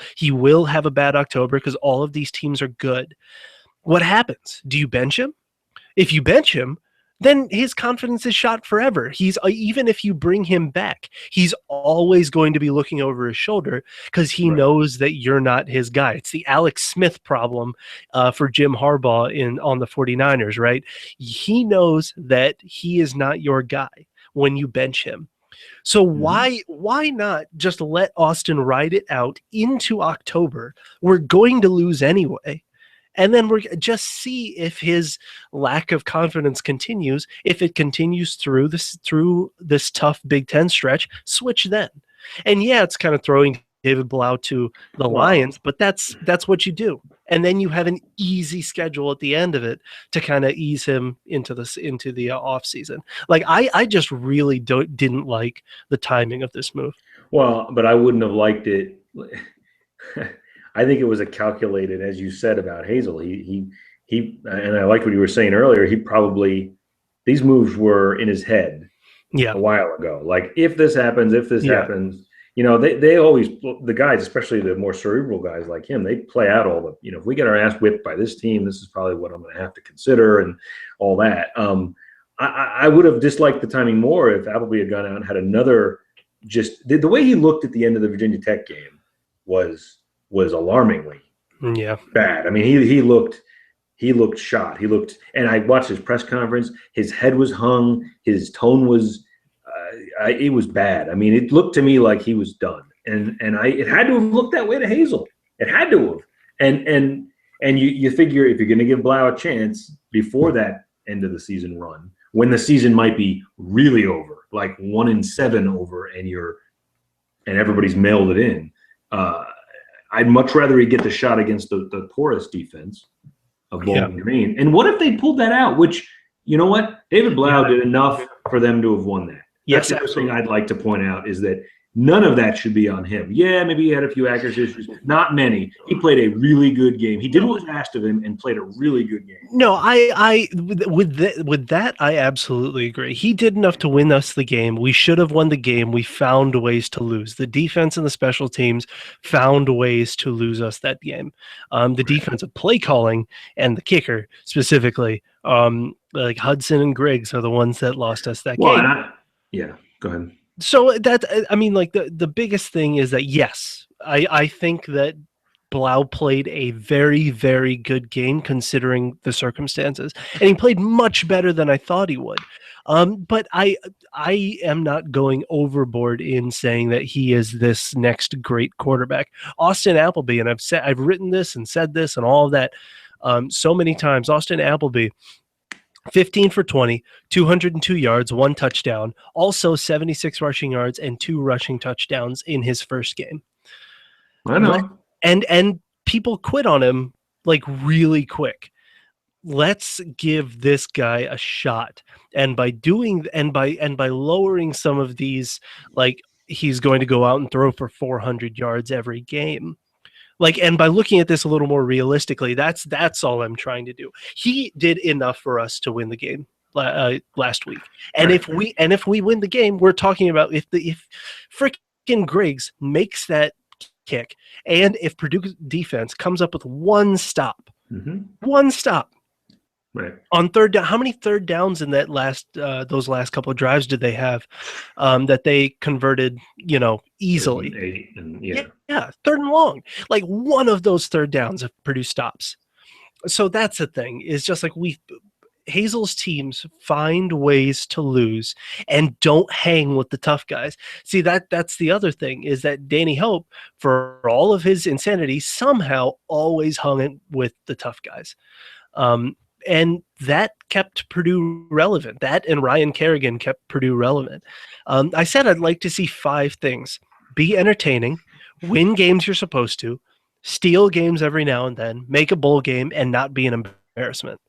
have a bad October because all of these teams are good. What happens? Do you bench him? If you bench him, then his confidence is shot forever. Even if you bring him back, he's always going to be looking over his shoulder because he knows that you're not his guy. It's the Alex Smith problem for Jim Harbaugh on the 49ers, right? He knows that he is not your guy when you bench him. So why not just let Austin ride it out into October? We're going to lose anyway. And then we're just see if his lack of confidence continues. If it continues through this tough Big Ten stretch, switch then. And yeah, it's kind of throwing David Blau to the Lions, but that's what you do. And then you have an easy schedule at the end of it to kind of ease him into the off season. Like I just really didn't like the timing of this move. Well, but I wouldn't have liked it. I think it was a calculated, as you said about Hazel. He and I liked what you were saying earlier. These moves were in his head a while ago. Like, if this happens, happens, they always, the guys, especially the more cerebral guys like him, they play out all the, if we get our ass whipped by this team, this is probably what I'm going to have to consider and all that. I would have disliked the timing more if Appleby had gone out and had another, just the way he looked at the end of the Virginia Tech game was alarmingly bad. I mean, he looked shot. And I watched his press conference. His head was hung. His tone was, it was bad. I mean, it looked to me like he was done. And it had to have looked that way to Hazel. It had to have. And you figure if you're going to give Blau a chance before that end of the season run, when the season might be really over, like 1-7 over, and everybody's mailed it in. I'd much rather he get the shot against the porous defense of Bowling Green. And what if they pulled that out? Which, you know what? David Blau did enough for them to have won that. That's the other thing I'd like to point out, is that none of that should be on him. Yeah, maybe he had a few accuracy issues. Not many. He played a really good game. He did what was asked of him and played a really good game. No, with that, I absolutely agree. He did enough to win us the game. We should have won the game. We found ways to lose. The defense and the special teams found ways to lose us that game. The defensive play calling and the kicker specifically, like Hudson and Griggs, are the ones that lost us that game. Go ahead. So the biggest thing is that, yes, I think that Blau played a very, very good game considering the circumstances, and he played much better than I thought he would. But I am not going overboard in saying that he is this next great quarterback. Austin Appleby, and I've written this and said this and all of that so many times. Austin Appleby, 15 for 20, 202 yards, 1 touchdown, also 76 rushing yards and 2 rushing touchdowns in his first game. I know. And people quit on him like really quick. Let's give this guy a shot. And by lowering some of these, like, he's going to go out and throw for 400 yards every game. And by looking at this a little more realistically, that's all I'm trying to do. He did enough for us to win the game last week, and if we win the game, we're talking about if frickin' Griggs makes that kick, and if Purdue defense comes up with one stop, Right. On third down, how many third downs in that those last couple of drives did they have that they converted, Third and easily? 8, and Yeah, third and long. Like one of those third downs if Purdue stops. So that's the thing. Is just like Hazel's teams find ways to lose and don't hang with the tough guys. See, that's the other thing is that Danny Hope, for all of his insanity, somehow always hung it with the tough guys. And that kept Purdue relevant. That and Ryan Kerrigan kept Purdue relevant. I said I'd like to see 5 things: be entertaining, win games you're supposed to, steal games every now and then, make a bowl game, and not be an embarrassment.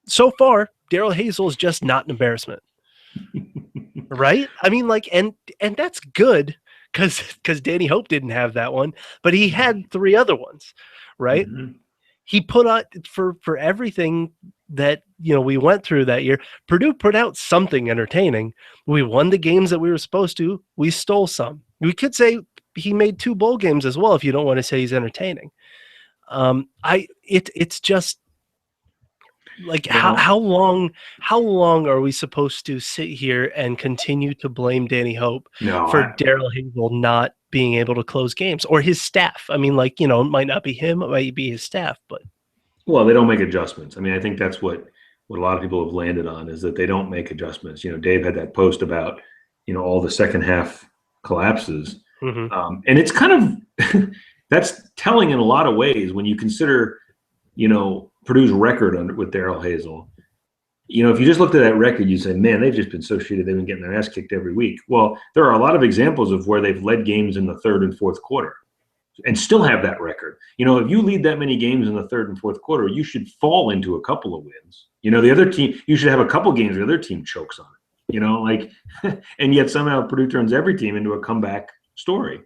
So far, Daryl Hazel is just not an embarrassment, right? I mean, like, and that's good because Danny Hope didn't have that one, but he had 3 other ones, right? Mm-hmm. He put out for everything that we went through that year. Purdue put out something entertaining. We won the games that we were supposed to. We stole some. We could say he made 2 bowl games as well if you don't want to say he's entertaining. It's just like Well, how long are we supposed to sit here and continue to blame Danny Hope no, for Daryl Hazel not being able to close games, or his staff? I mean, like, it might not be him, it might be his staff, but well, they don't make adjustments. I mean, I think that's what a lot of people have landed on is that they don't make adjustments. Dave had that post about all the second half collapses, and it's kind of that's telling in a lot of ways when you consider Purdue's record with Daryl Hazel. If you just looked at that record, you'd say, man, they've just been so shitty. They've been getting their ass kicked every week. Well, there are a lot of examples of where they've led games in the third and fourth quarter and still have that record. If you lead that many games in the third and fourth quarter, you should fall into a couple of wins. The other team, you should have a couple games the other team chokes on it, and yet somehow Purdue turns every team into a comeback story.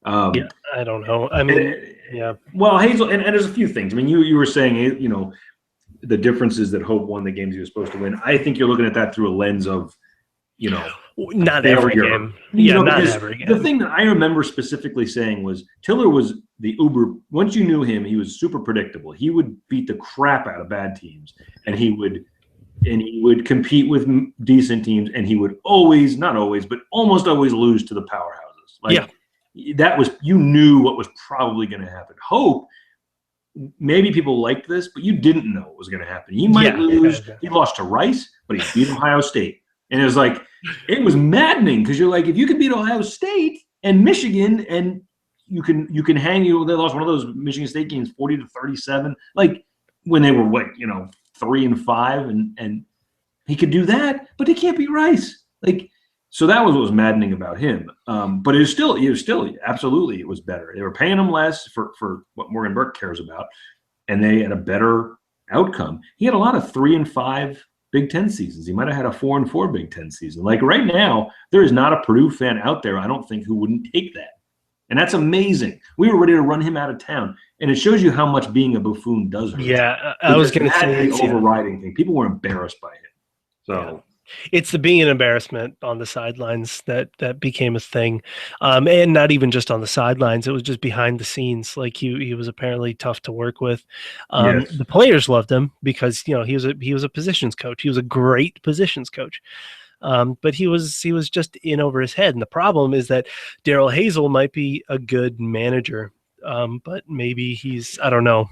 Yeah, I don't know. I mean, yeah. Well, Hazel, and there's a few things. I mean, you were saying, the differences that Hope won the games he was supposed to win. I think you're looking at that through a lens of, not every game. Yeah, not every game. The thing that I remember specifically saying was Tiller was the uber. Once you knew him, he was super predictable. He would beat the crap out of bad teams, and he would compete with decent teams, and he would always, not always, but almost always lose to the powerhouses. Like, that was, you knew what was probably going to happen. Hope, maybe people liked this, but you didn't know what was going to happen. He might lose. He lost to Rice, but he beat Ohio State. And it was like, it was maddening because you're like, if you can beat Ohio State and Michigan and you can hang they lost one of those Michigan State games 40-37, like when they were 3-5 and he could do that, but they can't beat Rice. Like, so that was what was maddening about him. But it was still absolutely, it was better. They were paying him less for what Morgan Burke cares about, and they had a better outcome. He had a lot of 3-5 Big Ten seasons. He might have had a 4-4 Big Ten season. Like right now, there is not a Purdue fan out there, I don't think, who wouldn't take that. And that's amazing. We were ready to run him out of town. And it shows you how much being a buffoon does hurt. Yeah, I was going to say the overriding thing. People were embarrassed by him. So. Yeah. It's the being an embarrassment on the sidelines that became a thing, and not even just on the sidelines. It was just behind the scenes. Like he was apparently tough to work with. Yes. The players loved him because he was a positions coach. He was a great positions coach, but he was just in over his head. And the problem is that Daryl Hazel might be a good manager, but maybe he's I don't know.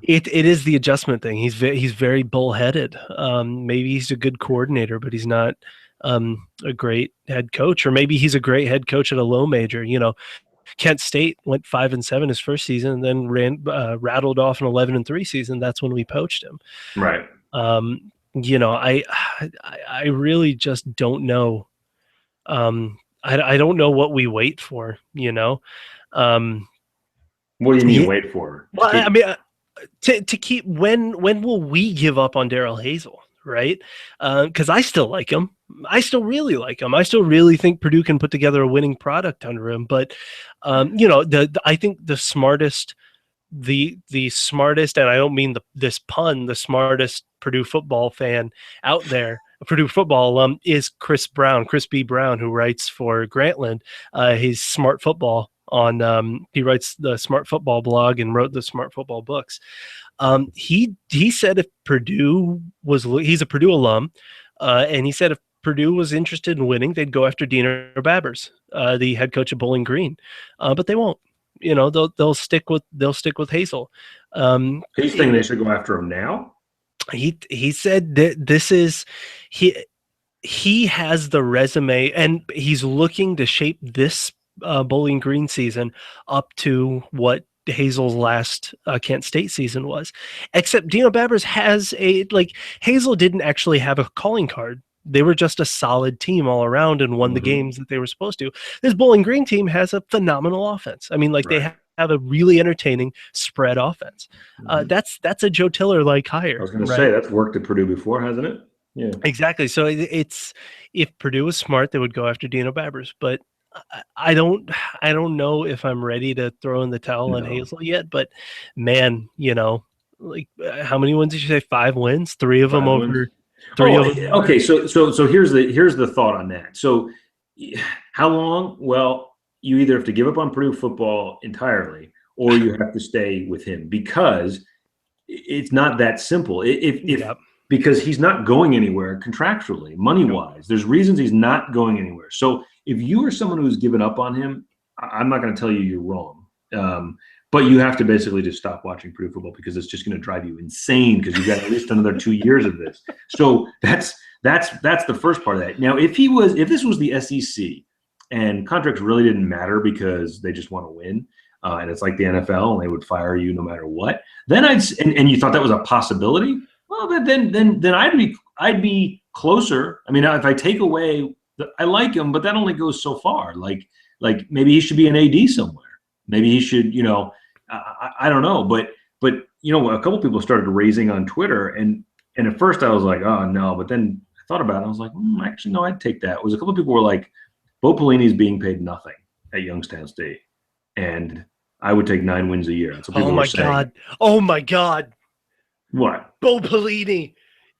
It is the adjustment thing. He's very bullheaded. Maybe he's a good coordinator, but he's not a great head coach. Or maybe he's a great head coach at a low major. Kent State went 5-7 his first season, and then rattled off an 11-3 season. That's when we poached him. Right. I really just don't know. I don't know what we wait for. What do you mean wait for? Well, I mean. To keep when will we give up on Daryl Hazel, right? Because I still like him. I still really like him. I still really think Purdue can put together a winning product under him. But I think the smartest, and I don't mean this pun, the smartest Purdue football fan out there, a Purdue football alum, is Chris B. Brown, who writes for Grantland. He's Smart Football. He writes the Smart Football blog and wrote the Smart Football books. He said if Purdue he's a Purdue alum, and he said if Purdue was interested in winning, they'd go after Dino Babbers, the head coach of Bowling Green, but they won't. They'll stick with Hazel. He's thinking they should go after him now. He said that this is he has the resume, and he's looking to shape this Bowling Green season up to what Hazel's last Kent State season was. Except Dino Babbers has Hazel didn't actually have a calling card. They were just a solid team all around and won the games that they were supposed to. This Bowling Green team has a phenomenal offense. I mean, they have a really entertaining spread offense. That's a Joe Tiller-like hire. I was going to say, that's worked at Purdue before, hasn't it? Yeah, exactly. So it's if Purdue was smart, they would go after Dino Babbers. But I don't know if I'm ready to throw in the towel on Hazel yet. But man, how many wins did you say? 5 wins, 3 of them over. Okay. So here's the thought on that. So how long? Well, you either have to give up on Purdue football entirely, or you have to stay with him, because it's not that simple. Because he's not going anywhere contractually, money-wise. There's reasons he's not going anywhere. So if you are someone who's given up on him, I'm not going to tell you you're wrong. But you have to basically just stop watching Purdue football, because it's just going to drive you insane, because you've got at least another 2 years of this. So that's the first part of that. Now, if this was the SEC and contracts really didn't matter because they just want to win, and it's like the NFL and they would fire you no matter what, then and you thought that was a possibility. Well, then I'd be closer. I mean, if I take away, I like him, but that only goes so far. Like maybe he should be an AD somewhere. Maybe he should, I don't know. But a couple people started raising on Twitter, and at first I was like, oh no, but then I thought about it. I was like, actually no, I'd take that. It was a couple people were like, Bo Pelini's being paid nothing at Youngstown State, and I would take 9 wins a year. That's what people were saying. Oh my God. What? Bo Pelini.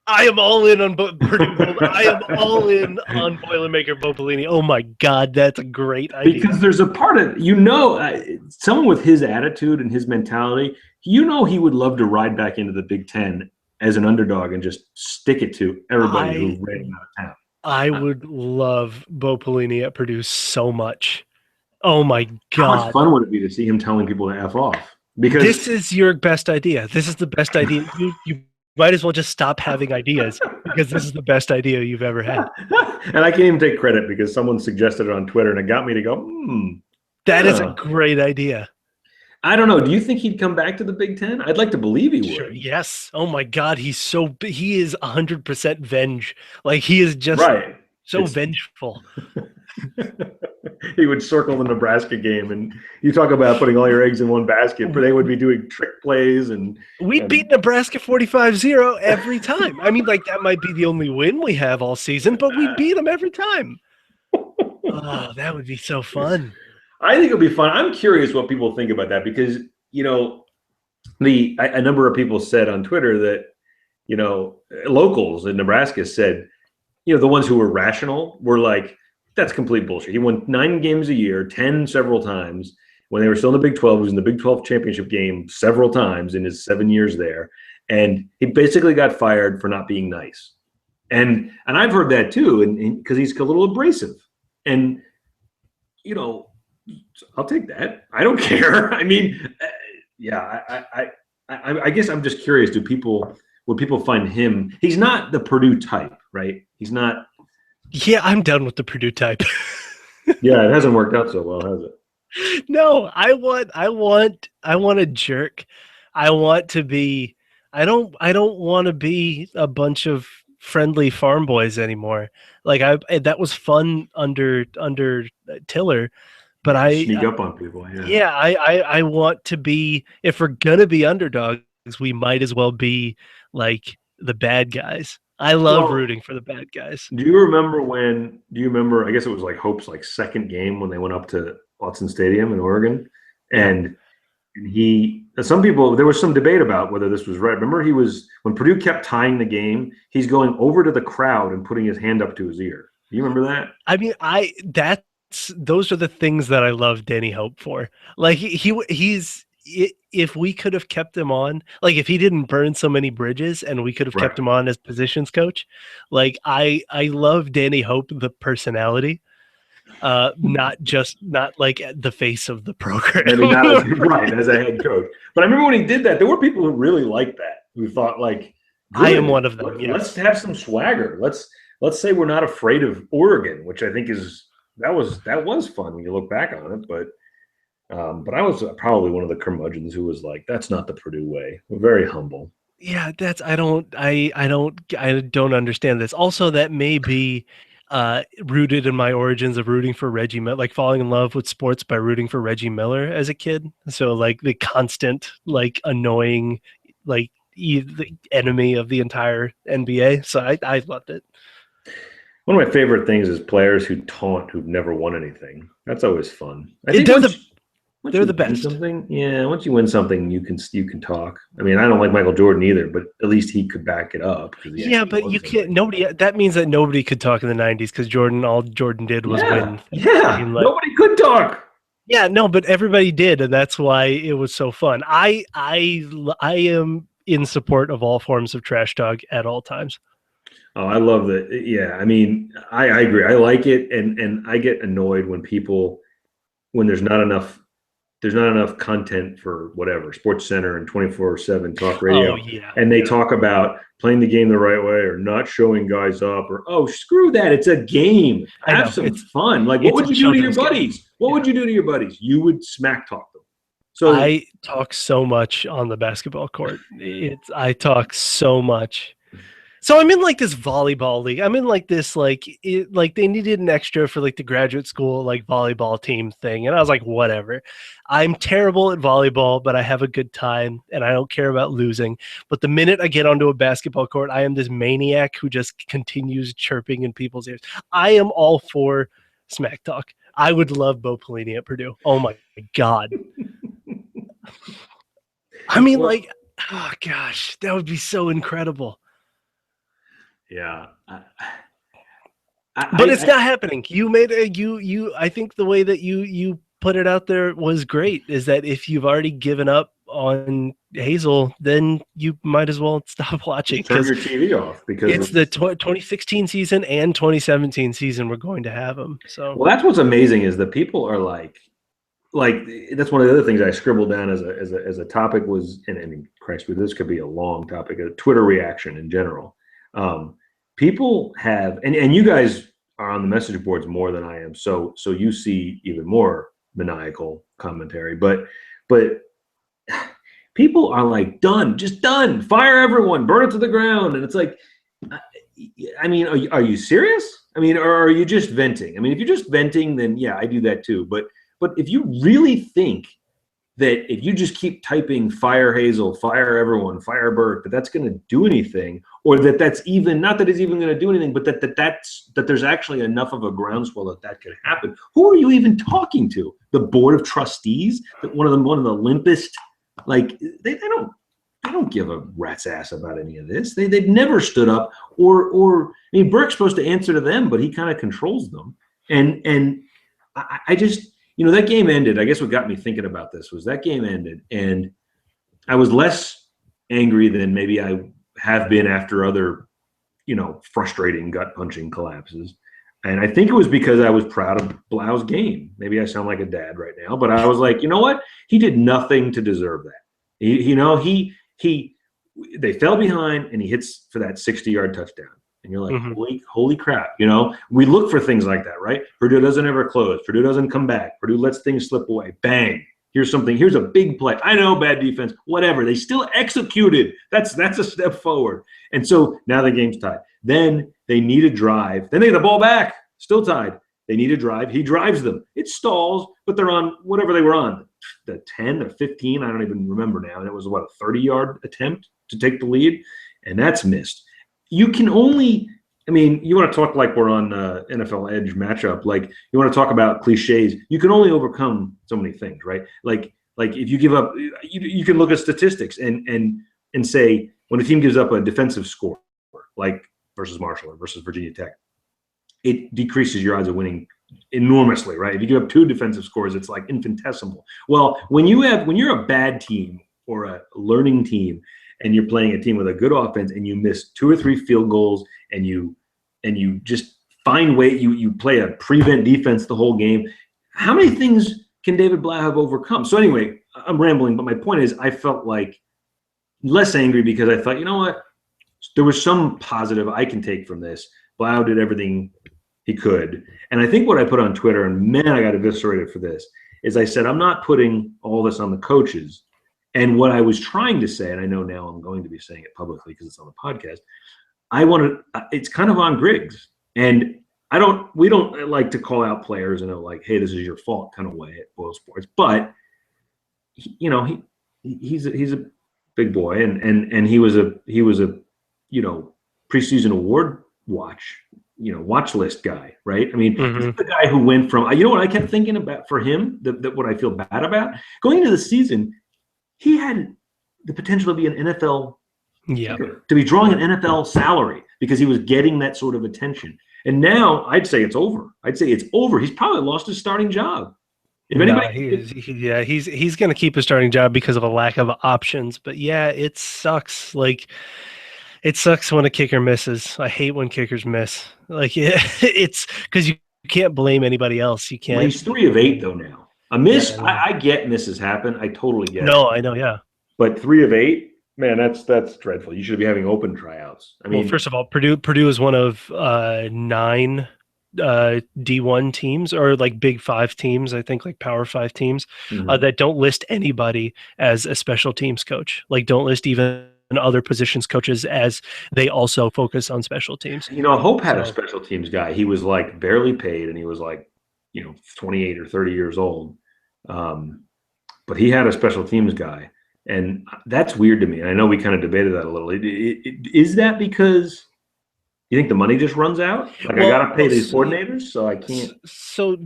I am all in on Purdue. I am all in on Boilermaker Bo Pelini. Oh my God, that's a great idea. Because there's a part of someone with his attitude and his mentality, he would love to ride back into the Big Ten as an underdog and just stick it to everybody who ran him out of town. I would love Bo Pelini at Purdue so much. Oh my God. How much fun would it be to see him telling people to F off? Because this is your best idea. This is the best idea. You might as well just stop having ideas, because this is the best idea you've ever had. And I can't even take credit, because someone suggested it on Twitter and it got me to go, That is a great idea. I don't know. Do you think he'd come back to the Big Ten? I'd like to believe he would. Sure, yes. Oh my God. He is 100% venge. He is just vengeful. He would circle the Nebraska game, and you talk about putting all your eggs in one basket, but they would be doing trick plays. And we beat Nebraska 45-0 every time. I mean, that might be the only win we have all season, but we beat them every time. Oh, that would be so fun. I think it'll be fun. I'm curious what people think about that, because a number of people said on Twitter that locals in Nebraska said, the ones who were rational were like, that's complete bullshit. He won 9 games a year, 10 several times. When they were still in the Big 12, he was in the Big 12 championship game several times in his 7 years there. And he basically got fired for not being nice. And I've heard that too, and because he's a little abrasive. And, I'll take that. I don't care. I mean, I guess I'm just curious, would people find him? He's not the Purdue type, right? He's not. Yeah, I'm done with the Purdue type. Yeah, it hasn't worked out so well, has it? No, I want a jerk. I want to be. I don't want to be a bunch of friendly farm boys anymore. That was fun under Tiller, but I sneak up on people. Yeah. Yeah, I want to be. If we're gonna be underdogs, we might as well be like the bad guys. I love rooting for the bad guys. Do you remember, I guess it was Hope's second game when they went up to Autzen Stadium in Oregon, and some people, there was some debate about whether this was right. Remember, when Purdue kept tying the game, he's going over to the crowd and putting his hand up to his ear. Do you remember that? I mean, those are the things that I love Danny Hope for. He's if we could have kept him on, like if he didn't burn so many bridges and we could have Right. kept him on as positions coach, like I love Danny Hope, the personality, not like the face of the Maybe not as program. right as a head coach. But I remember when he did that, there were people who really liked that, who thought like, I am good, one of them. let's Yes. have some swagger. Let's say we're not afraid of Oregon, which I think that was fun when you look back on it. But I was probably one of the curmudgeons who was like, that's not the Purdue way. We're very humble. Yeah, I don't understand this. Also, that may be rooted in my origins of rooting for Reggie Miller, like falling in love with sports by rooting for Reggie Miller as a kid. So like the constant, like annoying, like the enemy of the entire NBA. So I loved it. One of my favorite things is players who taunt who've never won anything. That's always fun. I Yeah, think they're once they're you the win best. something, yeah, once you win something, you can talk. I mean, I don't like Michael Jordan either, but at least he could back it up. Yeah, but you can't. Nobody. That means that nobody could talk in the '90s because all Jordan did was win. Yeah, I mean, like, nobody could talk. yeah, no, but everybody did, and that's why it was so fun. I am in support of all forms of trash talk at all times. Oh, I love that. Yeah, I mean, I agree. I like it, and I get annoyed when there's not enough content for whatever Sports Center and 24/7 talk radio, Oh yeah, and they talk about playing the game the right way or not showing guys up or screw that, it's a game. Have some fun. Like, what would you do to your buddies? What would you do to your buddies? You would smack talk them. So I talk so much on the basketball court. I talk so much. So I'm in like this volleyball league. I'm in like this like they needed an extra for like the graduate school like volleyball team thing, and I was like, whatever. I'm terrible at volleyball, but I have a good time, and I don't care about losing. But the minute I get onto a basketball court, I am this maniac who just continues chirping in people's ears. I am all for smack talk. I would love Bo Pelini at Purdue. Oh my God. I mean, like, oh gosh, that would be so incredible. Yeah. But it's not happening. You made I think the way that you put it out there was great, is that if you've already given up on Hazel, then you might as well stop watching. Turn your TV off, because it's the 2016 season and 2017 season we're going to have them. So well, that's what's amazing, is that people are like that's one of the other things I scribbled down as a topic was, and I mean, Christ, this could be a long topic, a Twitter reaction in general. People have, and you guys are on the message boards more than I am, so you see even more maniacal commentary, but people are like, just done, fire everyone, burn it to the ground, and it's like, I mean, are you serious? I mean, or are you just venting? I mean, if you're just venting, then yeah, I do that too, but if you really think that if you just keep typing fire Hazel, fire everyone, fire Burke, that's going to do anything, or that's even, not that it's even going to do anything, but that there's actually enough of a groundswell that could happen. Who are you even talking to? The board of trustees? One of the limpest, like they don't give a rat's ass about any of this. They've never stood up or I mean, Burke's supposed to answer to them, but he kind of controls them. And I just, that game ended. I guess what got me thinking about this was that game ended, and I was less angry than maybe I have been after other, frustrating gut-punching collapses. And I think it was because I was proud of Blau's game. Maybe I sound like a dad right now, but I was like, you know what? He did nothing to deserve that. They fell behind, and he hits for that 60-yard touchdown. And you're like, holy crap. We look for things like that, right? Purdue doesn't ever close. Purdue doesn't come back. Purdue lets things slip away. Bang. Here's a big play. I know, bad defense, whatever. They still executed. That's a step forward. And so now the game's tied. Then they need a drive. Then they get the ball back. Still tied. They need a drive. He drives them. It stalls, but they're on whatever they were on. The 10 or 15, I don't even remember now. And it was, a 30-yard attempt to take the lead? And that's missed. You can only, you want to talk like we're on NFL Edge matchup, like you want to talk about cliches. You can only overcome so many things, right? Like if you give up, you can look at statistics and say when a team gives up a defensive score, like versus Marshall or versus Virginia Tech, it decreases your odds of winning enormously, right? If you give up 2 defensive scores, it's like infinitesimal. Well, when you're a bad team or a learning team, and you're playing a team with a good offense, and you miss 2 or 3 field goals, and you just find way you play a prevent defense the whole game. How many things can David Blau have overcome? So anyway, I'm rambling, but my point is, I felt like less angry because I thought, you know what, there was some positive I can take from this. Blau did everything he could. And I think what I put on Twitter, and man, I got eviscerated for this, is I said, I'm not putting all this on the coaches. And what I was trying to say, and I know now I'm going to be saying it publicly because it's on the podcast, it's kind of on Griggs. And we don't like to call out players in a like, hey, this is your fault kind of way at Boyle Sports. But, you know, he's a big boy, and he was a preseason award watch list guy, right? I mean, he's the guy who went from, what I kept thinking about for him, that what I feel bad about going into the season, he had the potential to be an NFL kicker, to be drawing an NFL salary because he was getting that sort of attention. And now I'd say it's over. He's probably lost his starting job. He's going to keep his starting job because of a lack of options. But yeah, it sucks. Like, it sucks when a kicker misses. I hate when kickers miss. Like, it's because you can't blame anybody else. You can't. Well, he's 3 of 8 though now. A miss, I get misses happen. I totally get it. No, I know, yeah. But 3 of 8, man, that's dreadful. You should be having open tryouts. I mean, well, first of all, Purdue is one of 9 D1 teams, or like Big 5 teams, I think, like Power 5 teams, that don't list anybody as a special teams coach. Like, don't list even other positions coaches, as they also focus on special teams. Hope had a special teams guy. He was like barely paid, and he was like, 28 or 30 years old. But he had a special teams guy, and that's weird to me. And I know we kind of debated that a little. Is that because you think the money just runs out? Like, I got to pay these coordinators, so I can't. So,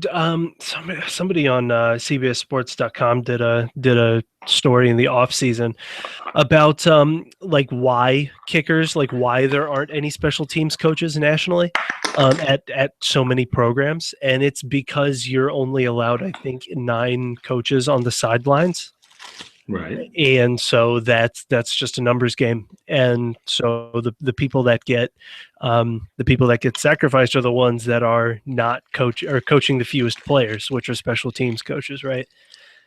somebody on CBSSports.com did a story in the off season about like why kickers, like why there aren't any special teams coaches nationally at so many programs, and it's because you're only allowed, I think, 9 coaches on the sidelines. Right. And so that's just a numbers game. And so the people that get sacrificed are the ones that are not coaching the fewest players, which are special teams coaches, right?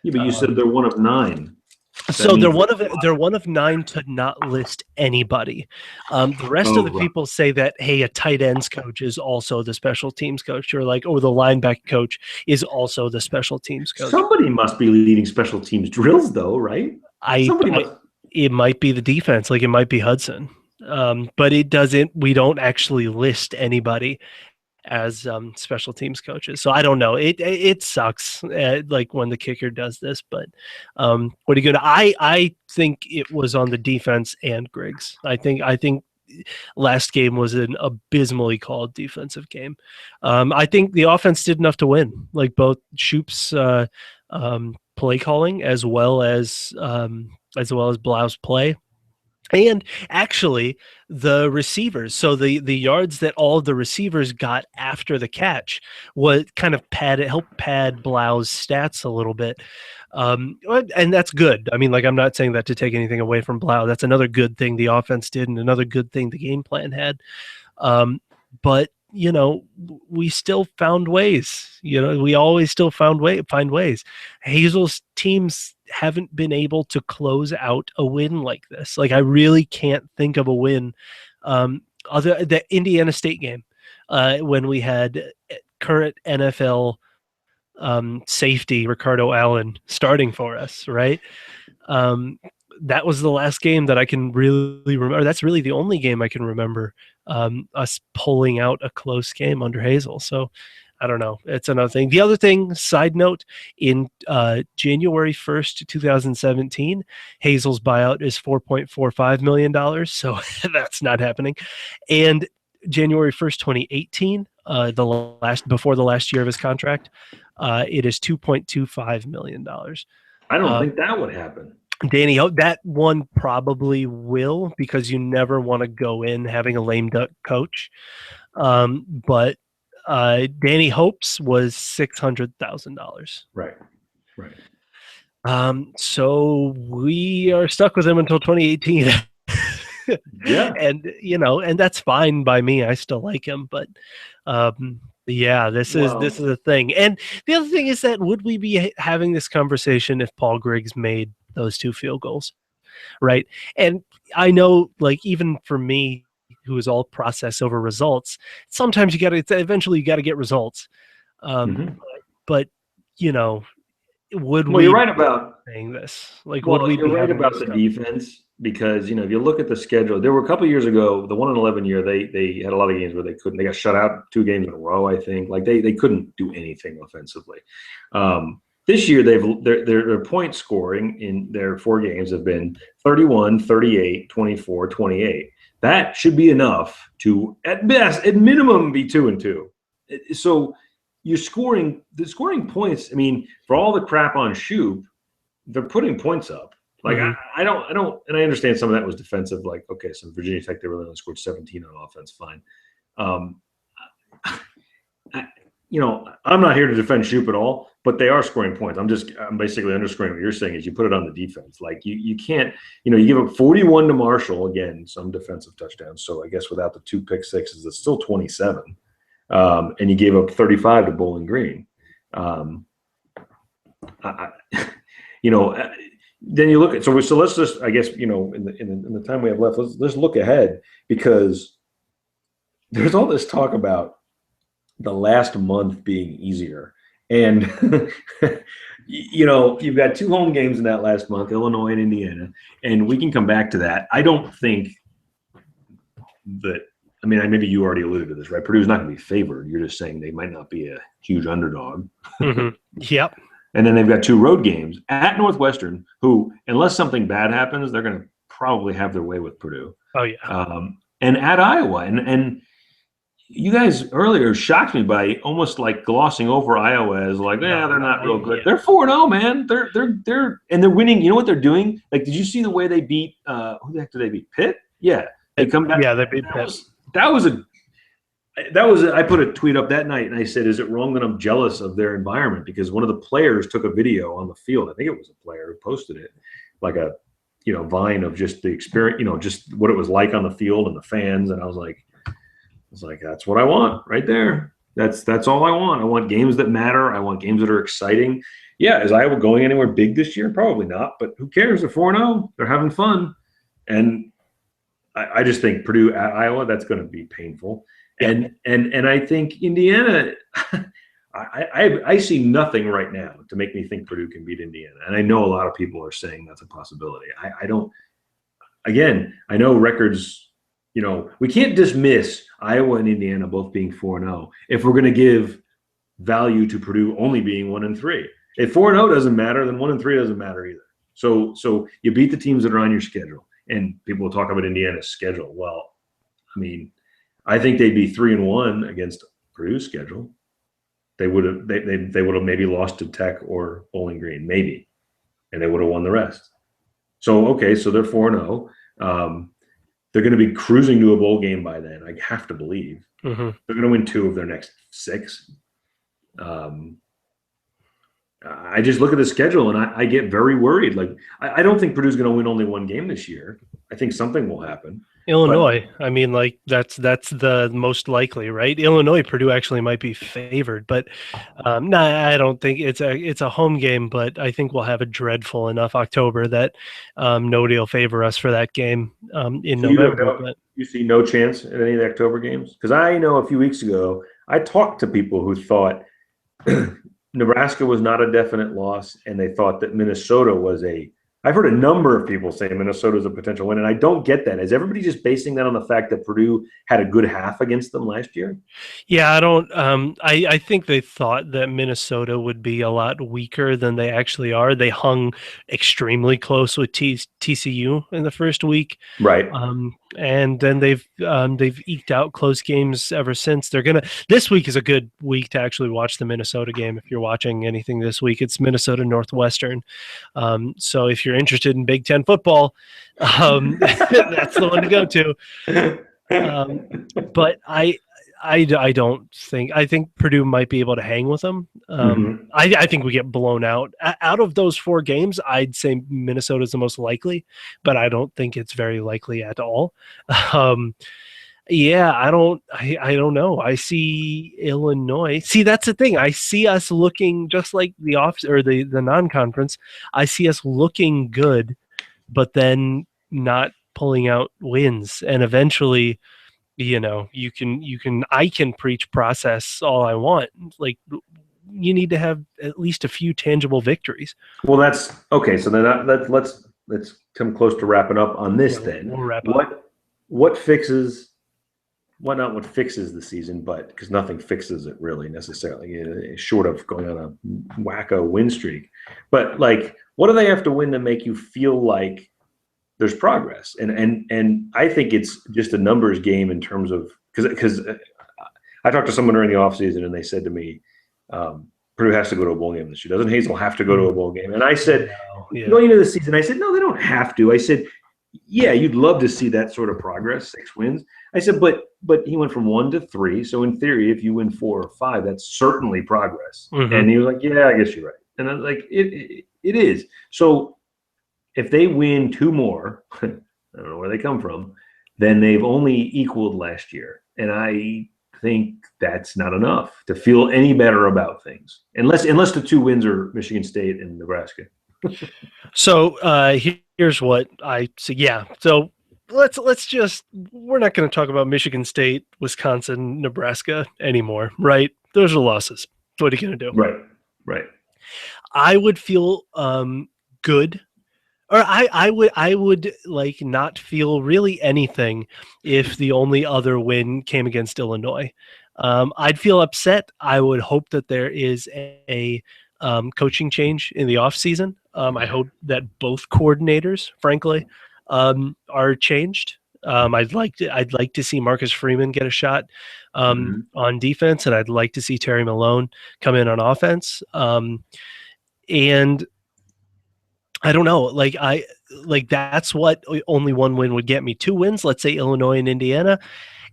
Yeah, but you said they're one of 9. So they're one of 9 to not list anybody. The rest of the people say that, hey, a tight ends coach is also the special teams coach, or like, the linebacker coach is also the special teams coach. Somebody must be leading special teams drills, though, right? It might be the defense, like it might be Hudson, but it doesn't. We don't actually list anybody as special teams coaches. So I don't know. It sucks like when the kicker does this, but what are you going to, I think it was on the defense and Griggs. I think last game was an abysmally called defensive game. I think the offense did enough to win, like both Shoop's play calling as well as Blau's play. And actually, the receivers, so the yards that all of the receivers got after the catch was kind of helped pad Blau's stats a little bit. And that's good. I mean, like, I'm not saying that to take anything away from Blau. That's another good thing the offense did, and another good thing the game plan had. But we still found ways. We always still find ways. Hazel's teams haven't been able to close out a win like this. Like, I really can't think of a win other the Indiana State game when we had current NFL safety Ricardo Allen starting for us, right? That was the last game that I can really remember. That's really the only game I can remember us pulling out a close game under Hazel. So I don't know. It's another thing. The other thing, side note, in January 1st, 2017, Hazel's buyout is $4.45 million. So that's not happening. And January 1st, 2018, before the last year of his contract, it is $2.25 million. I don't think that would happen. Danny, that one probably will, because you never want to go in having a lame duck coach. But Danny Hope's was $600,000. Right. Right. So we are stuck with him until 2018. Yeah. And that's fine by me. I still like him, but yeah, this is a thing. And the other thing is that would we be having this conversation if Paul Griggs made those 2 field goals, right? And I know, like, even for me, who is all process over results, sometimes eventually you got to get results. But would Well, we you're right about saying this? Like, would Well, we you're be right having about this the conversation? defense because if you look at the schedule, there were a couple of years ago, the 1-11 year, they had a lot of games where they got shut out 2 games in a row. I think like they couldn't do anything offensively. This year, their point scoring in their 4 games have been 31, 38, 24, 28. That should be enough to at minimum be 2-2. So the scoring points. I mean, for all the crap on Shoop, they're putting points up. Like I don't, and I understand some of that was defensive. Like, okay, so Virginia Tech, they really only scored 17 on offense. Fine. I'm not here to defend Shoop at all, but they are scoring points. I'm basically underscoring what you're saying is you put it on the defense. Like you can't, you give up 41 to Marshall, again, some defensive touchdowns. So I guess without the 2 pick sixes, it's still 27. And you gave up 35 to Bowling Green. Then you look at so let's just, I guess, in the time we have left, let's look ahead, because there's all this talk about the last month being easier, and you've got 2 home games in that last month, Illinois and Indiana, and we can come back to that. I don't think that. I mean, maybe you already alluded to this, right? Purdue's not going to be favored. You're just saying they might not be a huge underdog. Yep. And then they've got 2 road games at Northwestern, who, unless something bad happens, they're going to probably have their way with Purdue. Oh, yeah. And at Iowa. And you guys earlier shocked me by almost like glossing over Iowa as like, they're not real good. Yeah. They're 4-0, man. They're winning. You know what they're doing? Like, did you see the way they beat who the heck did they beat? Pitt? Yeah. They come back. Yeah, they beat Pitt. I put a tweet up that night and I said, is it wrong that I'm jealous of their environment? Because one of the players took a video on the field. I think it was a player who posted it, like a, Vine of just the experience, just what it was like on the field and the fans. And I was like, that's what I want right there. That's all I want. I want games that matter. I want games that are exciting. Yeah. Is Iowa going anywhere big this year? Probably not, but who cares? They're 4-0. They're having fun. And I just think Purdue at Iowa, that's going to be painful. And I think Indiana, I see nothing right now to make me think Purdue can beat Indiana. And I know a lot of people are saying that's a possibility. I don't. Again, I know records. We can't dismiss Iowa and Indiana both being 4-0 if we're going to give value to Purdue only being 1-3. If 4-0 doesn't matter, then 1-3 doesn't matter either. So you beat the teams that are on your schedule. And people will talk about Indiana's schedule. Well, I mean, I think they'd be 3-1 against Purdue's schedule. They would have maybe lost to Tech or Bowling Green, maybe, and they would have won the rest. So okay, so they're 4-0. They're going to be cruising to a bowl game by then. I have to believe they're going to win 2 of their next 6. I just look at the schedule and I get very worried. Like, I don't think Purdue's going to win only 1 game this year. I think something will happen. Illinois, I mean, like that's the most likely, right? Illinois, Purdue actually might be favored, but I don't think it's a home game. But I think we'll have a dreadful enough October that nobody will favor us for that game in November. You see no chance at any of the October games? Because I know a few weeks ago I talked to people who thought Nebraska was not a definite loss, and they thought that Minnesota was I've heard a number of people say Minnesota's a potential win, and I don't get that. Is everybody just basing that on the fact that Purdue had a good half against them last year? Yeah, I don't. I think they thought that Minnesota would be a lot weaker than they actually are. They hung extremely close with TCU in the first week, right? And then they've eked out close games ever since. This week is a good week to actually watch the Minnesota game. If you're watching anything this week, it's Minnesota Northwestern. So if you're interested in Big Ten football, that's the one to go to. But I don't think. I think Purdue might be able to hang with them. Mm-hmm. I think we get blown out. Out of those 4 games, I'd say Minnesota is the most likely, but I don't think it's very likely at all. Um, yeah, I don't know. I see Illinois. See, that's the thing. I see us looking just like the off or the non-conference. I see us looking good, but then not pulling out wins, and eventually, I can preach process all I want. Like, you need to have at least a few tangible victories. Well, that's okay. So then let's come close to wrapping up on this. Yeah, Then we'll wrap up. what fixes? Why not what fixes the season? But because nothing fixes it really necessarily, short of going on a wacko win streak. But like, what do they have to win to make you feel like there's progress? And I think it's just a numbers game in terms of because I talked to someone during the offseason and they said to me, Purdue has to go to a bowl game this year. Doesn't Hazel have to go to a bowl game? And I said, going into the season, I said, no, they don't have to. I said, yeah, you'd love to see that sort of progress, 6 wins. I said, but he went from 1 to 3. So in theory, if you win 4 or 5, that's certainly progress. Mm-hmm. And he was like, yeah, I guess you're right. And I was like, it is. So if they win 2 more, I don't know where they come from, then they've only equaled last year. And I think that's not enough to feel any better about things, unless the 2 wins are Michigan State and Nebraska. So here's what I see. Yeah. So let's just, we're not going to talk about Michigan State, Wisconsin, Nebraska anymore, right? Those are losses. What are you going to do? Right. I would feel good, or I would like not feel really anything if the only other win came against Illinois. I'd feel upset. I would hope that there is a coaching change in the offseason. I hope that both coordinators, frankly, are changed. I'd like to see Marcus Freeman get a shot on defense, and I'd like to see Terry Malone come in on offense. And I don't know, that's what only 1 win would get me. 2 wins, let's say Illinois and Indiana,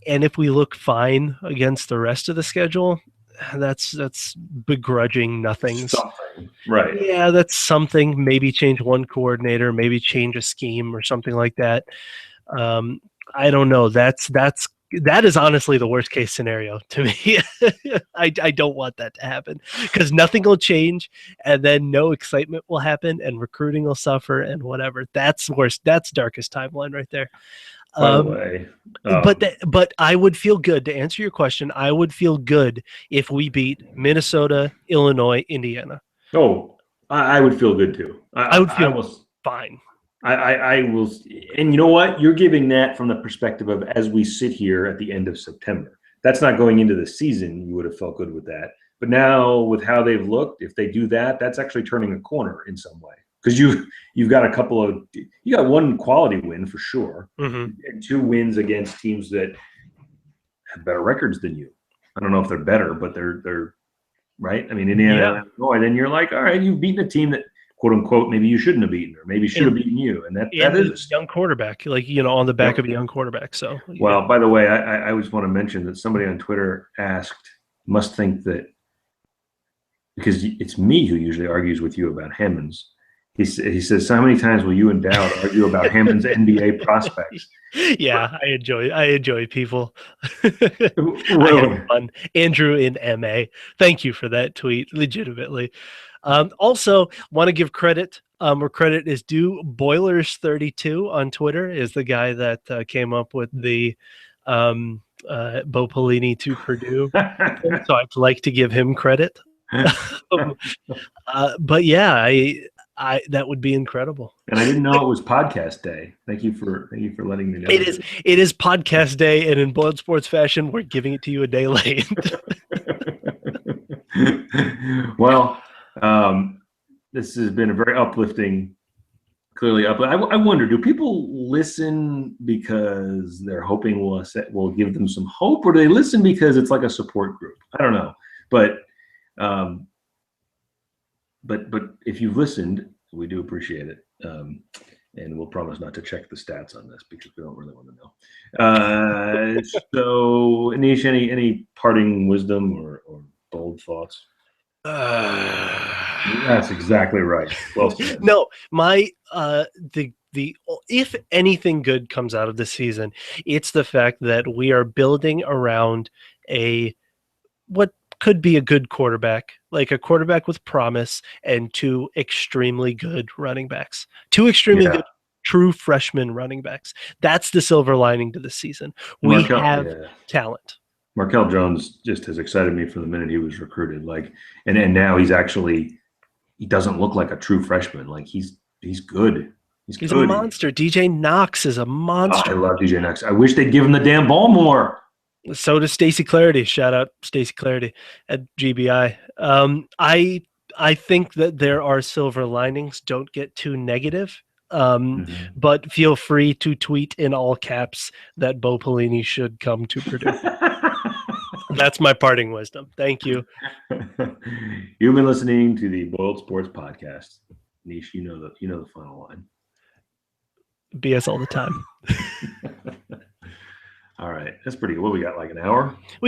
and if we look fine against the rest of the schedule, that's begrudging nothings. Something, right? Yeah, that's something. Maybe change one coordinator, maybe change a scheme or something like that. I don't know. That is honestly the worst case scenario to me. I don't want that to happen because nothing will change, and then no excitement will happen, and recruiting will suffer, and whatever. That's worst. That's darkest timeline right there. By the way, but I would feel good, to answer your question. I would feel good if we beat Minnesota, Illinois, Indiana. Oh, I would feel good too. I would feel fine. I will, and you know what? You're giving that from the perspective of as we sit here at the end of September. That's not going into the season. You would have felt good with that. But now, with how they've looked, if they do that, that's actually turning a corner in some way. Because you've got you got 1 quality win for sure, and 2 wins against teams that have better records than you. I don't know if they're better, but they're right. I mean, Indiana, Illinois. Then you're like, all right, you've beaten a team that, quote unquote, maybe you shouldn't have beaten, or maybe should have beaten you, and that is a young quarterback, on the back of a young quarterback. So, well, by the way, I just want to mention that somebody on Twitter must think that because it's me who usually argues with you about Hammonds. He says, so how many times will you and Dowd argue about Hammond's NBA prospects? Yeah, I enjoy people. Fun. Andrew in MA. Thank you for that tweet, legitimately. Also, want to give credit where credit is due. Boilers32 on Twitter is the guy that came up with the Bo Pelini to Purdue. So I'd like to give him credit. But yeah, I that would be incredible. And I didn't know it was podcast day. Thank you for letting me know. It is podcast day, and in Boiled Sports fashion, we're giving it to you a day late. Well, this has been a very uplifting, clearly uplifting. I wonder, do people listen because they're hoping we'll give them some hope, or do they listen because it's like a support group? I don't know, but if you've listened, we do appreciate it, and we'll promise not to check the stats on this because we don't really want to know. So, Anish, any parting wisdom or bold thoughts? That's exactly right. Well said. No, my the if anything good comes out of this season, it's the fact that we are building around a what could be a good quarterback, like a quarterback with promise, and two extremely good running backs. Two extremely Yeah. good true freshman running backs. That's the silver lining to the season. We Markel, have yeah. talent. Markel Jones just has excited me from the minute he was recruited. Like, and now he doesn't look like a true freshman. Like he's good. He's He's a good. monster. DJ Knox is a Oh, monster. I love DJ Knox. I wish they'd give him the damn ball more. So does Stacey Clarity. Shout out Stacey Clarity at GBI. I think that there are silver linings. Don't get too negative. Mhm. But feel free to tweet in all caps that Bo Pelini should come to Purdue. That's my parting wisdom. Thank you. You've been listening to the Boiled Sports Podcast. Nish, you know the final line. BS all the time. All right, that's pretty good. What we got? Like an hour?